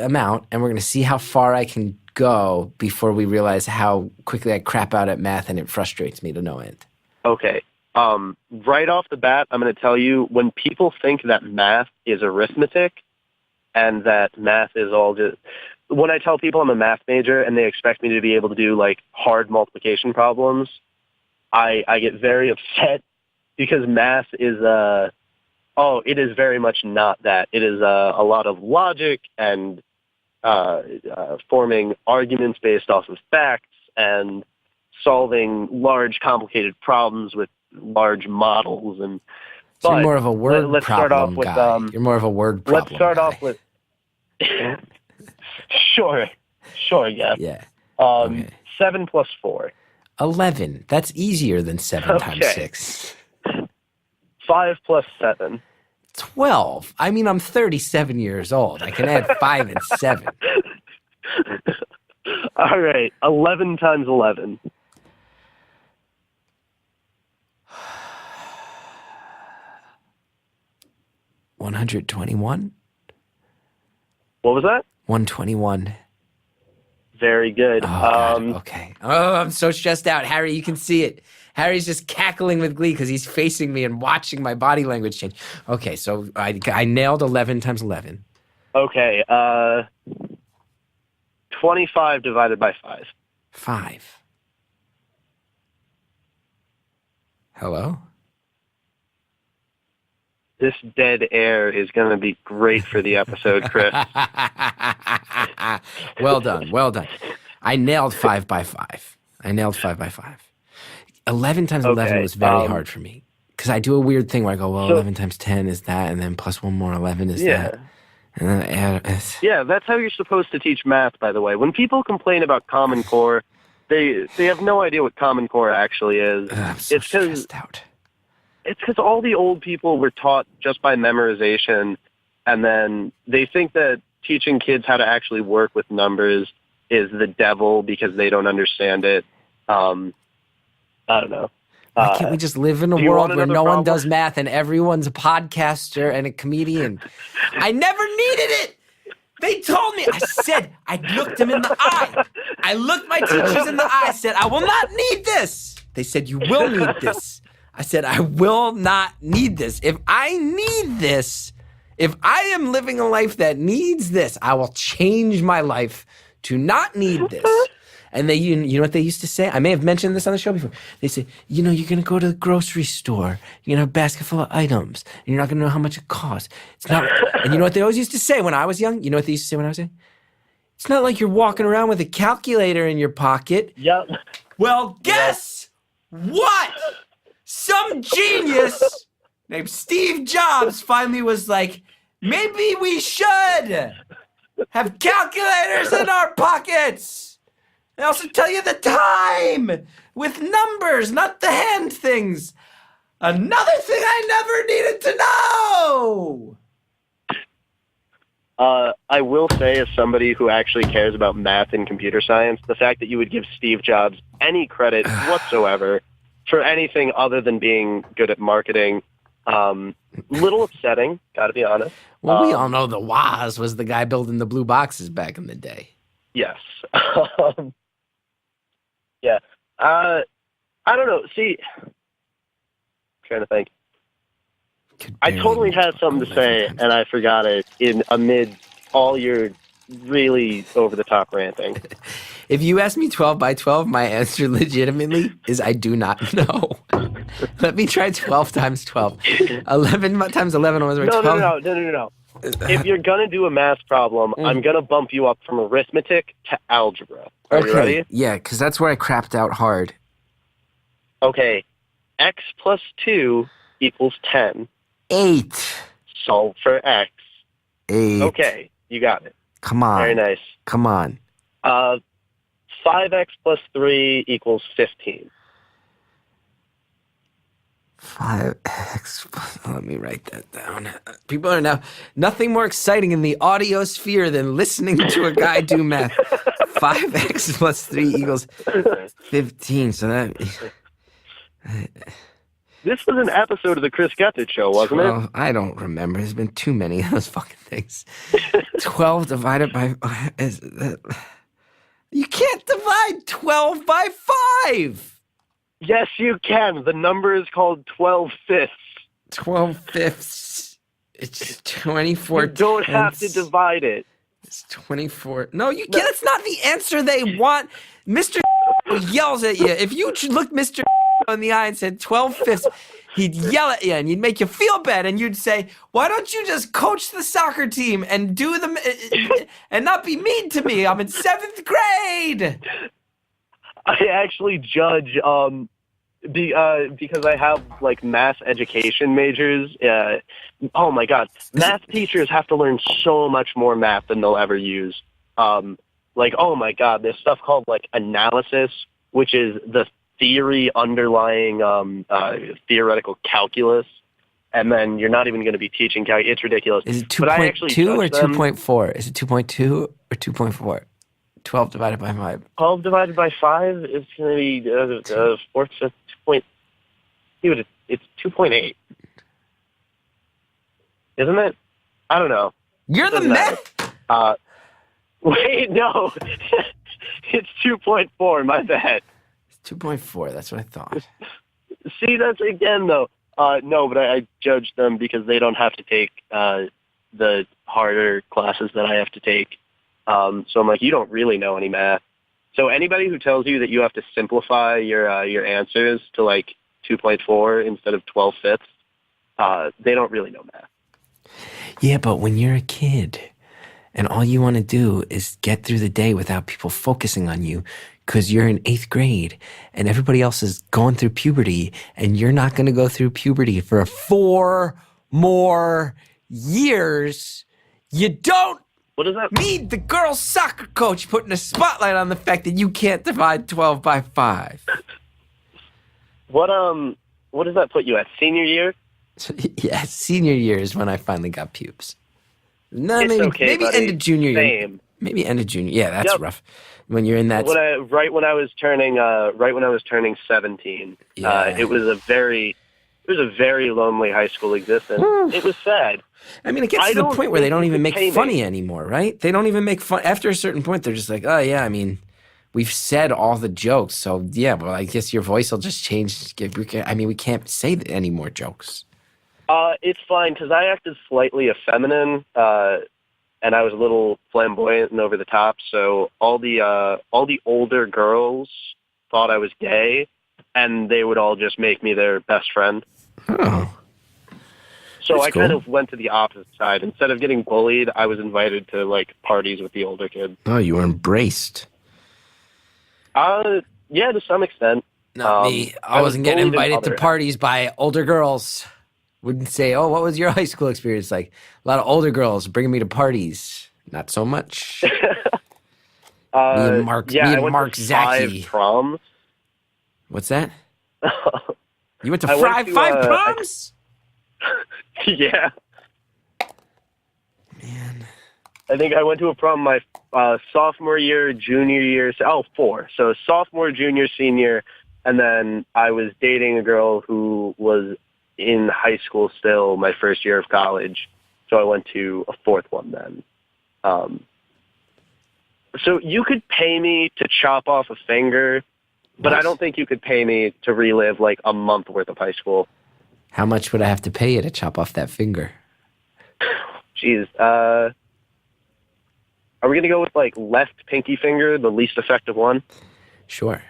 amount, and we're going to see how far I can go before we realize how quickly I crap out at math and it frustrates me to no end. Okay. Right off the bat, I'm going to tell you, when people think that math is arithmetic and that math is all just... When I tell people I'm a math major and they expect me to be able to do, like, hard multiplication problems, I get very upset, because math is... it is very much not that. It is a lot of logic and forming arguments based off of facts and solving large, complicated problems with large models. And so you're more of a word let's problem start off with, guy. You're more of a word problem Let's start guy. off with... Sure, yeah. Yeah. 7 plus 4. 11. That's easier than 7 times 6. 5 plus 7. 12. I mean, I'm 37 years old. I can add 5 and 7. All right. 11 times 11. 121. What was that? 121. Very good. Oh, God. Okay. Oh, I'm so stressed out. Harry, you can see it. Harry's just cackling with glee because he's facing me and watching my body language change. Okay, so I nailed 11 times 11. Okay. 25 divided by 5. 5. Hello? This dead air is going to be great for the episode, Chris. Well done. Well done. I nailed 5 by 5. 11 times 11 was very hard for me. Because I do a weird thing where I go, well, 11 times 10 is that, and then plus one more 11 is that. And then I add, yeah, that's how you're supposed to teach math, by the way. When people complain about Common Core, they have no idea what Common Core actually is. I'm so stressed out. It's because all the old people were taught just by memorization, and then they think that teaching kids how to actually work with numbers is the devil because they don't understand it. I don't know. Why can't we just live in a world where no one does math and everyone's a podcaster and a comedian? I never needed it. They told me. I looked them in the eye. I looked my teachers in the eye. I said, I will not need this. They said, you will need this. I said, I will not need this. If I need this, if I am living a life that needs this, I will change my life to not need this. And you know what they used to say? I may have mentioned this on the show before. They say, you're going to go to the grocery store. You're going to have a basket full of items. And you're not going to know how much it costs. It's not. And you know what they always used to say when I was young? You know what they used to say when I was young? It's not like you're walking around with a calculator in your pocket. Yep. Well, guess what? Some genius named Steve Jobs finally was like, maybe we should have calculators in our pockets. They also tell you the time with numbers, not the hand things. Another thing I never needed to know. I will say, as somebody who actually cares about math and computer science, the fact that you would give Steve Jobs any credit whatsoever for anything other than being good at marketing, little upsetting, gotta be honest. Well, we all know the Woz was the guy building the blue boxes back in the day. Yes. Yeah. I don't know. See, I'm trying to think. I totally had something to say, and I forgot it amid all your really over-the-top ranting. If you ask me 12 by 12, my answer legitimately is I do not know. Let me try 12 times 12. 11 times 11 was 12. No. If you're going to do a math problem, I'm going to bump you up from arithmetic to algebra. Are you ready? Yeah, because that's where I crapped out hard. Okay. X plus 2 equals 10. 8. Solve for X. 8. Okay, you got it. Come on. Very nice. Come on. 5x plus 3 equals 15. 5x plus, let me write that down. People are now, nothing more exciting in the audio sphere than listening to a guy do math. 5x plus 3 equals 15. So that... This was an episode of the Chris Gethard Show, wasn't it? I don't remember. There's been too many of those fucking things. 12 divided by... You can't divide 12 by 5! Yes, you can. The number is called 12 fifths. 12 fifths. It's 24. You don't have to divide it. It's 24. No, you can't. That's not the answer they want. Mr. yells at you. If you looked Mr. in the eye and said 12 fifths, he'd yell at you and he'd make you feel bad. And you'd say, why don't you just coach the soccer team and do them and not be mean to me? I'm in 7th grade. I actually judge because I have like math education majors. Oh my God, math teachers have to learn so much more math than they'll ever use. Like, oh my God, there's stuff called like analysis, which is the theory underlying theoretical calculus. And then you're not even going to be teaching calculus. It's ridiculous. Is it 2.2 or 2.4? Is it 2.2 or 2.4? 12 divided by 5. 12 divided by 5 is going to be 4th, 5th, 2. It's 2.8. Isn't it? I don't know. You're the math. Wait, no. It's 2.4. My bad. It's 2.4. That's what I thought. See, that's again though. No, but I judge them because they don't have to take the harder classes that I have to take. So I'm like, you don't really know any math. So anybody who tells you that you have to simplify your answers to like 2.4 instead of 12/5, they don't really know math. Yeah, but when you're a kid and all you want to do is get through the day without people focusing on you because you're in 8th grade and everybody else is going through puberty and you're not going to go through puberty for 4 more years, you don't What does that need the girls' soccer coach putting a spotlight on the fact that you can't divide 12 by 5. What does that put you at? Senior year? Yeah, senior year is when I finally got pubes. No, It's maybe okay, maybe buddy. end of junior year. Same. Maybe end of junior. Yeah, that's Yep. rough. When you're in that. Right when I was turning 17, Yeah. it was a very lonely high school existence. It was sad. I mean, it gets I to the don't point where they think don't you even could make pay funny me. anymore, right? They don't even make fun. After a certain point, they're just like, oh, yeah, I mean, we've said all the jokes. So, yeah, well, I guess your voice will just change. I mean, we can't say any more jokes. It's fine because I acted slightly effeminate, and I was a little flamboyant and over the top. So all the older girls thought I was gay, and they would all just make me their best friend. Oh. So That's I kind cool. of went to the opposite side. Instead of getting bullied, I was invited to like parties with the older kids. Oh, you were embraced. Yeah, to some extent. Not me. I was wasn't getting bullied in invited to other parties by older girls. Wouldn't say, oh, what was your high school experience like? A lot of older girls bringing me to parties. Not so much. Me and Mark I went Mark to Zaki. 5 proms. What's that? You went to I went five to, proms? Yeah. Man. I think I went to a prom my sophomore year, junior year. 4. So sophomore, junior, senior, and then I was dating a girl who was in high school still, my first year of college. So I went to a 4th one then. So you could pay me to chop off a finger, but I don't think you could pay me to relive like a month worth of high school. How much would I have to pay you to chop off that finger? Jeez. Are we going to go with like left pinky finger, the least effective one? Sure.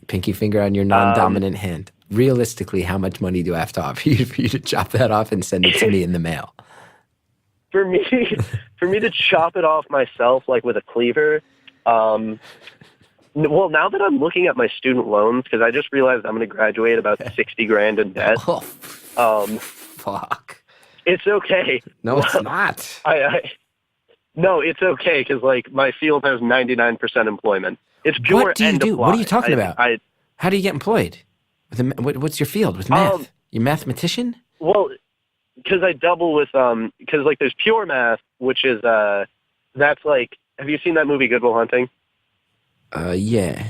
Pinky finger on your non-dominant hand. Realistically, how much money do I have to offer you for you to chop that off and send it to me in the mail? For me to chop it off myself, like with a cleaver. Well, now that I'm looking at my student loans, because I just realized I'm going to graduate about $60,000 in debt. Oh, fuck. It's okay. No, it's not. No, it's okay because like my field has 99% employment. It's pure What do you end do? apply. What are you talking about? How do you get employed? What's your field with math? You're a mathematician? Well, because I double with because like there's pure math, which is that's like, have you seen that movie Good Will Hunting? Yeah,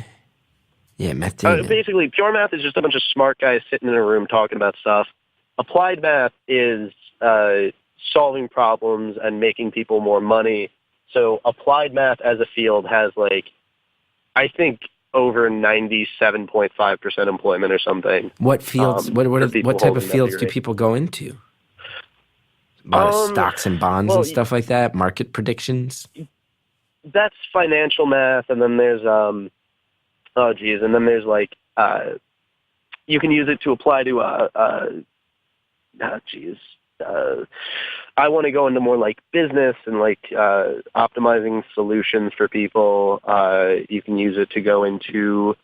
math. Basically, pure math is just a bunch of smart guys sitting in a room talking about stuff. Applied math is solving problems and making people more money. So applied math as a field has like, I think over 97.5% employment or something. What fields? What type of fields do people go into? A lot of stocks and bonds and stuff like that. Market predictions. That's financial math, and then there's and then there's like you can use it to apply to I want to go into more like business and like optimizing solutions for people. You can use it to go into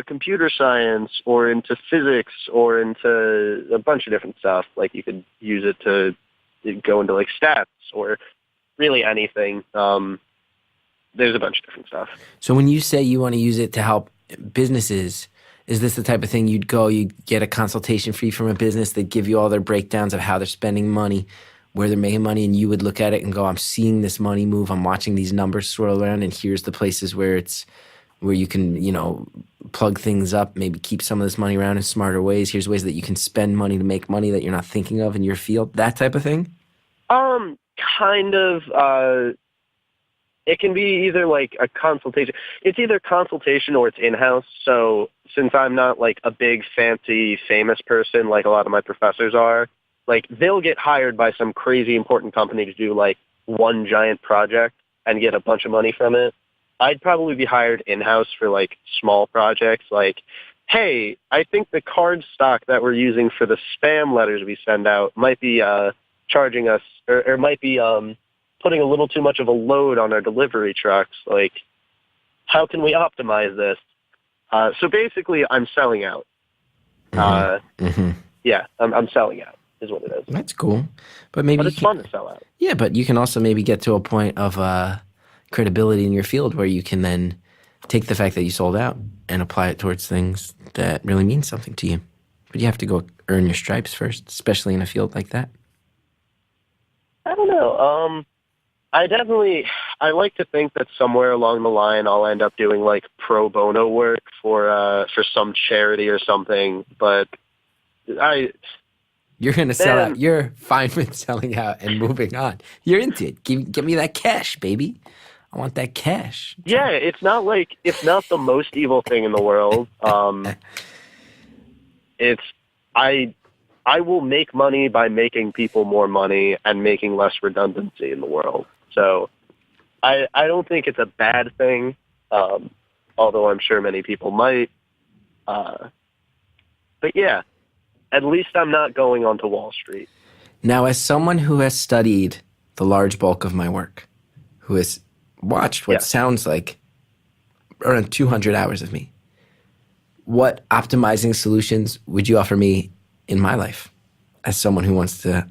computer science or into physics or into a bunch of different stuff. Like you could use it to go into like stats or really anything. There's a bunch of different stuff. So when you say you want to use it to help businesses, is this the type of thing you get a consultation fee from a business that give you all their breakdowns of how they're spending money, where they're making money, and you would look at it and go, I'm seeing this money move, I'm watching these numbers swirl around, and here's the places where you can, plug things up, maybe keep some of this money around in smarter ways. Here's ways that you can spend money to make money that you're not thinking of in your field, that type of thing? Kind of. It can be either like a consultation. It's either consultation or it's in-house. So since I'm not like a big fancy famous person like a lot of my professors are, like they'll get hired by some crazy important company to do like one giant project and get a bunch of money from it. I'd probably be hired in-house for like small projects like, hey, I think the card stock that we're using for the spam letters we send out might be charging us or might be putting a little too much of a load on our delivery trucks. Like, how can we optimize this? So basically, I'm selling out. Yeah, I'm selling out is what it is. That's cool. But maybe it's fun to sell out. Yeah, but you can also maybe get to a point of credibility in your field where you can then take the fact that you sold out and apply it towards things that really mean something to you. But you have to go earn your stripes first, especially in a field like that. I don't know. I like to think that somewhere along the line I'll end up doing like pro bono work for some charity or something. But you're gonna sell out. You're fine with selling out and moving on. You're into it. Give me that cash, baby. I want that cash. Yeah, it's not the most evil thing in the world. I will make money by making people more money and making less redundancy in the world. So I don't think it's a bad thing, although I'm sure many people might. But yeah, at least I'm not going onto Wall Street. Now, as someone who has studied the large bulk of my work, who has watched what sounds like around 200 hours of me, what optimizing solutions would you offer me in my life as someone who wants to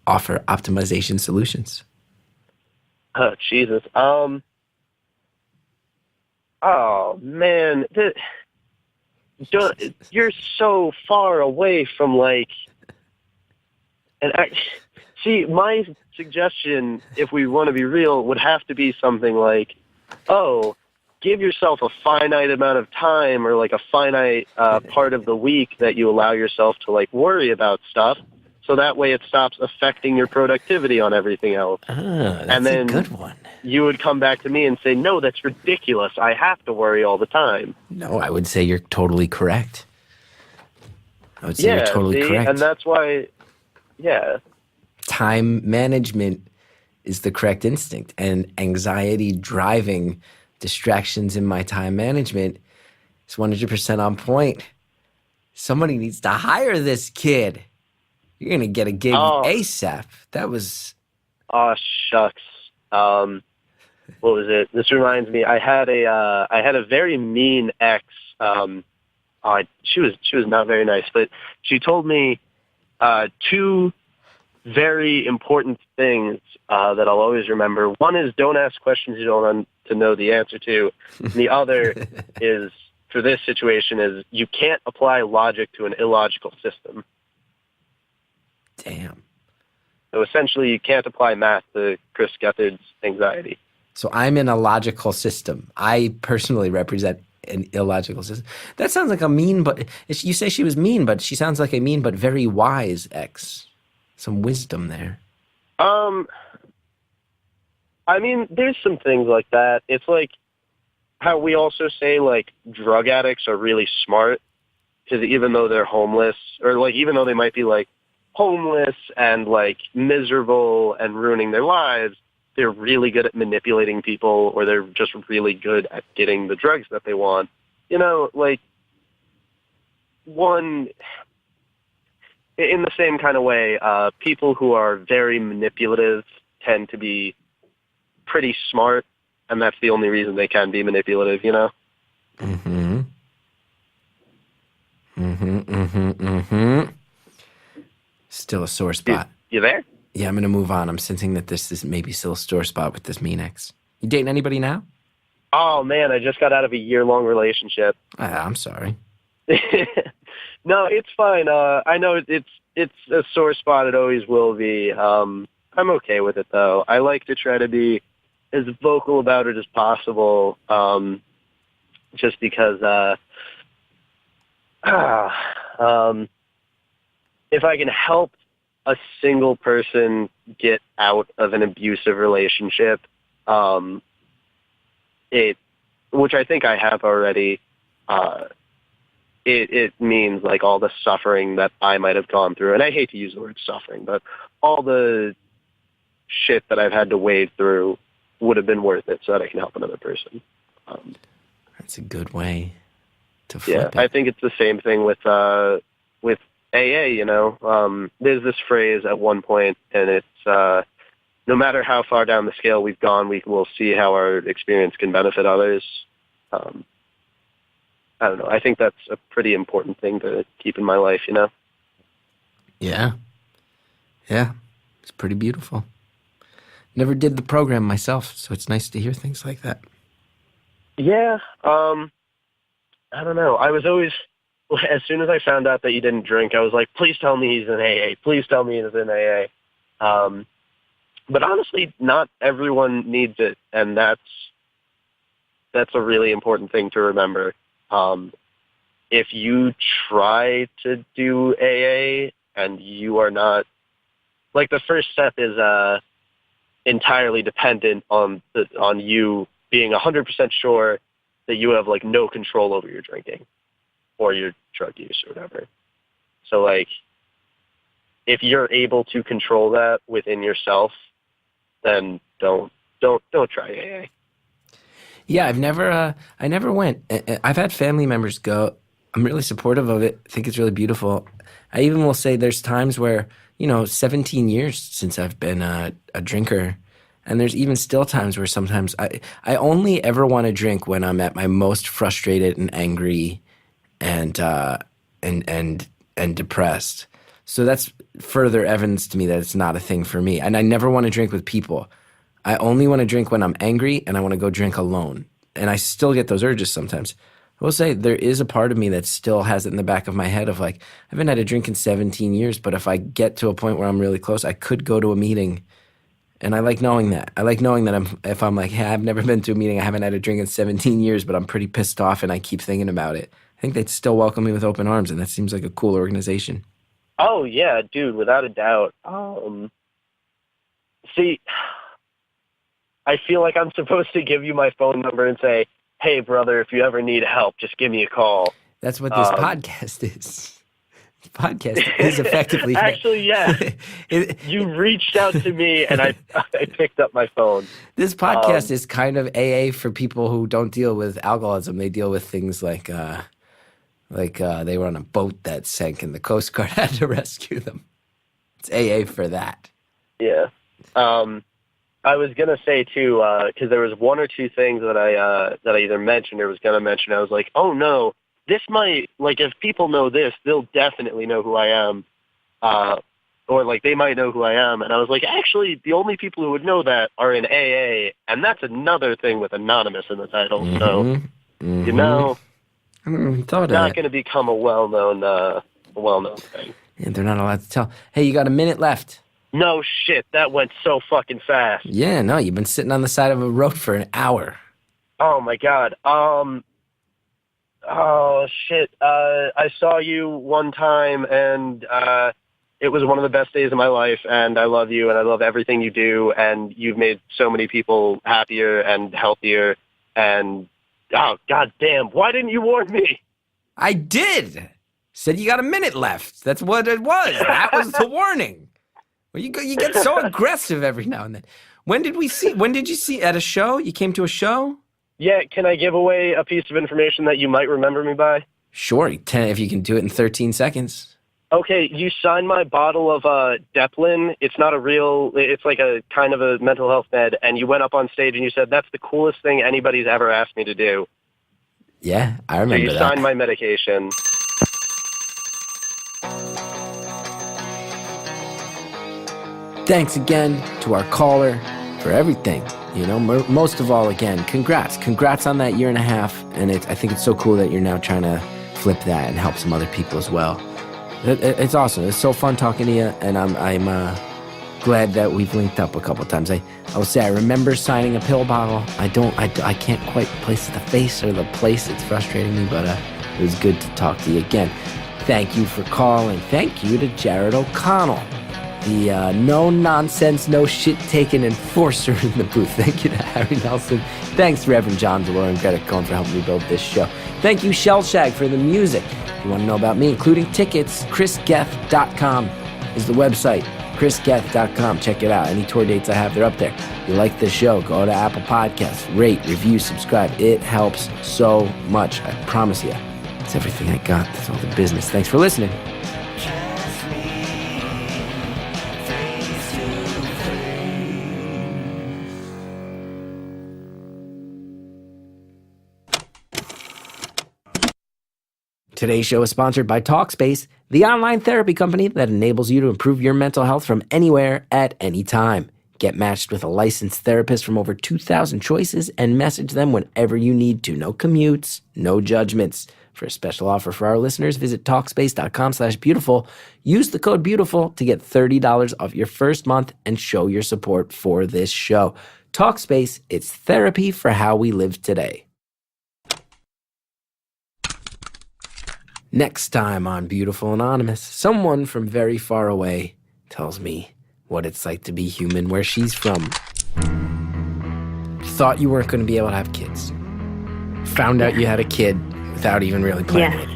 offer optimization solutions? Oh, Jesus. Oh, man. You're so far away from, like... See, my suggestion, if we want to be real, would have to be something like, oh, give yourself a finite amount of time or like a finite part of the week that you allow yourself to like worry about stuff. So that way it stops affecting your productivity on everything else. That's a good one. You would come back to me and say, no, that's ridiculous. I have to worry all the time. No, I would say you're totally correct. You're totally correct. And that's why, time management is the correct instinct, and anxiety driving distractions in my time management is 100% on point. Somebody needs to hire this kid. You're going to get a gig ASAP. That was... Oh, shucks. What was it? This reminds me, I had a very mean ex. She was not very nice, but she told me two very important things that I'll always remember. One is don't ask questions you don't want to know the answer to. And the other is, for this situation, is you can't apply logic to an illogical system. Damn. So essentially, you can't apply math to Chris Gethard's anxiety. So I'm in a logical system. I personally represent an illogical system. That sounds like a mean, but you say she was mean, but she sounds like a mean but very wise ex. Some wisdom there. I mean, there's some things like that. It's like how we also say, like, drug addicts are really smart because even though they're homeless, or, like, even though they might be, like, homeless and, like, miserable and ruining their lives, they're really good at manipulating people, or they're just really good at getting the drugs that they want. You know, like, in the same kind of way, people who are very manipulative tend to be pretty smart, and that's the only reason they can be manipulative, you know? Still a sore spot. You there? Yeah, I'm going to move on. I'm sensing that this is maybe still a sore spot with this mean ex. You dating anybody now? Oh, man, I just got out of a year-long relationship. I'm sorry. No, it's fine. I know it's a sore spot. It always will be. I'm okay with it, though. I like to try to be as vocal about it as possible, just because if I can help a single person get out of an abusive relationship, which I think I have already, it means like all the suffering that I might have gone through. And I hate to use the word suffering, but all the shit that I've had to wade through would have been worth it so that I can help another person. That's a good way to flip it. I think it's the same thing with AA, you know. There's this phrase at one point, and it's, no matter how far down the scale we've gone, we will see how our experience can benefit others. I don't know. I think that's a pretty important thing to keep in my life, you know? Yeah. Yeah. It's pretty beautiful. Never did the program myself, so it's nice to hear things like that. Yeah. I don't know. I was always, as soon as I found out that you didn't drink, I was like, please tell me he's in AA. Please tell me he's in AA. But honestly, not everyone needs it, and that's a really important thing to remember. If you try to do AA and you are not, like, the first step is entirely dependent on you being 100% sure that you have, like, no control over your drinking or your drug use or whatever. So, like, if you're able to control that within yourself, then don't try AA. Yeah, I never went. I've had family members go. I'm really supportive of it. I think it's really beautiful. I even will say there's times where, 17 years since I've been a drinker, and there's even still times where sometimes I only ever want to drink when I'm at my most frustrated and angry and depressed. So that's further evidence to me that it's not a thing for me. And I never want to drink with people. I only want to drink when I'm angry, and I want to go drink alone. And I still get those urges sometimes. I will say there is a part of me that still has it in the back of my head of, like, I haven't had a drink in 17 years, but if I get to a point where I'm really close, I could go to a meeting. And I like knowing that. I like knowing that if I'm like, hey, I've never been to a meeting, I haven't had a drink in 17 years, but I'm pretty pissed off and I keep thinking about it. I think they'd still welcome me with open arms, and that seems like a cool organization. Oh, yeah, dude, without a doubt. See, I feel like I'm supposed to give you my phone number and say, hey, brother, if you ever need help, just give me a call. That's what this podcast is. This podcast is effectively... Actually, yeah. You reached out to me, and I picked up my phone. This podcast is kind of AA for people who don't deal with alcoholism. They deal with things like they were on a boat that sank, and the Coast Guard had to rescue them. It's AA for that. Yeah. I was gonna say too, because there was one or two things that I either mentioned or was gonna mention. I was like, oh no, this might, like, if people know this, they'll definitely know who I am, or like they might know who I am. And I was like, actually, the only people who would know that are in AA, and that's another thing with anonymous in the title. Mm-hmm. So you know, I never even thought of not that. going to become a well-known thing. Yeah, they're not allowed to tell. Hey, you got a minute left. No shit, that went so fucking fast. Yeah, no, you've been sitting on the side of a road for an hour. Oh my god. Oh shit. I saw you one time, and it was one of the best days of my life, and I love you, and I love everything you do, and you've made so many people happier and healthier, and oh god damn, why didn't you warn me? I did. Said you got a minute left. That's what it was. That was the warning. Well, you get so aggressive every now and then. When did you see at a show? You came to a show? Yeah, can I give away a piece of information that you might remember me by? Sure, if you can do it in 13 seconds. Okay, you signed my bottle of Deplin. It's not a real, it's like a kind of a mental health med, and you went up on stage and you said, that's the coolest thing anybody's ever asked me to do. Yeah, I remember that. So you signed my medication. Thanks again to our caller for everything. Most of all, again, congrats on that year and a half. And I think it's so cool that you're now trying to flip that and help some other people as well. It's awesome. It's so fun talking to you, and I'm glad that we've linked up a couple times. I will say I remember signing a pill bottle. I can't quite place the face or the place. It's frustrating me, but it was good to talk to you again. Thank you for calling. Thank you to Jared O'Connell, the no-nonsense, no-shit-taking enforcer in the booth. Thank you to Harry Nelson. Thanks, Reverend John DeLore and Greta Cohn, for helping me build this show. Thank you, Shellshag, for the music. If you want to know about me, including tickets, chrisgeth.com is the website. chrisgeth.com. Check it out. Any tour dates I have, they're up there. You like the show, go to Apple Podcasts, rate, review, subscribe. It helps so much. I promise you. It's everything I got. That's all the business. Thanks for listening. Today's show is sponsored by Talkspace, the online therapy company that enables you to improve your mental health from anywhere at any time. Get matched with a licensed therapist from over 2,000 choices and message them whenever you need to. No commutes, no judgments. For a special offer for our listeners, visit Talkspace.com/beautiful. Use the code BEAUTIFUL to get $30 off your first month and show your support for this show. Talkspace, it's therapy for how we live today. Next time on Beautiful Anonymous, someone from very far away tells me what it's like to be human where she's from. Thought you weren't going to be able to have kids. Found out you had a kid without even really planning it.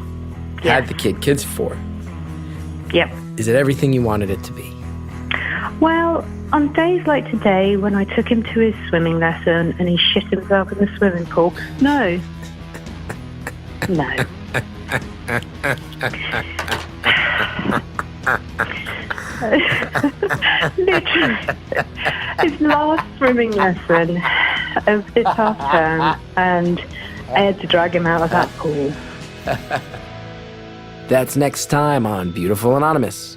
Had the kid. Kid's 4. Yep. Is it everything you wanted it to be? Well, on days like today, when I took him to his swimming lesson and he shit himself in the swimming pool, no. No. Literally, his last swimming lesson of this half term, and I had to drag him out of that pool. That's next time on Beautiful Anonymous.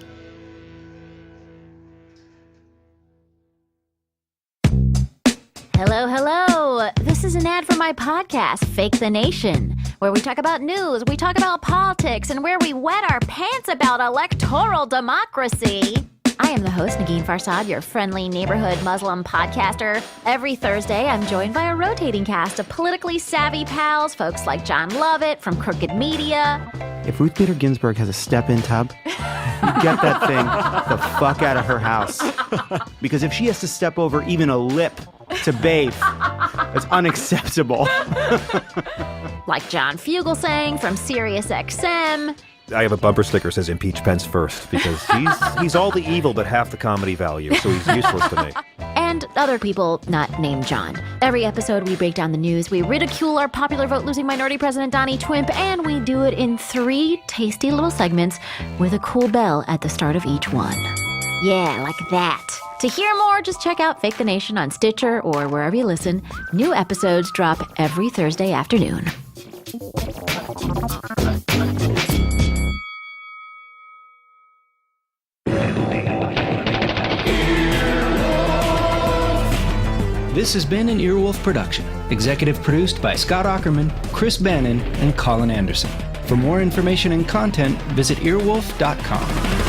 Hello, hello. This is an ad for my podcast, Fake the Nation, where we talk about news, we talk about politics, and where we wet our pants about electoral democracy. I am the host, Negin Farsad, your friendly neighborhood Muslim podcaster. Every Thursday, I'm joined by a rotating cast of politically savvy pals, folks like John Lovett from Crooked Media. If Ruth Bader Ginsburg has a step-in tub, you get that thing the fuck out of her house. Because if she has to step over even a lip to bathe, it's unacceptable. Like John Fugelsang from SiriusXM. I have a bumper sticker that says impeach Pence first because he's all the evil but half the comedy value, so he's useless to me. And other people not named John. Every episode we break down the news, we ridicule our popular vote-losing minority president Donnie Twimp, and we do it in 3 tasty little segments with a cool bell at the start of each one. Yeah, like that. To hear more, just check out Fake the Nation on Stitcher or wherever you listen. New episodes drop every Thursday afternoon. This has been an Earwolf production, executive produced by Scott Aukerman, Chris Bannon, and Colin Anderson. For more information and content, visit earwolf.com.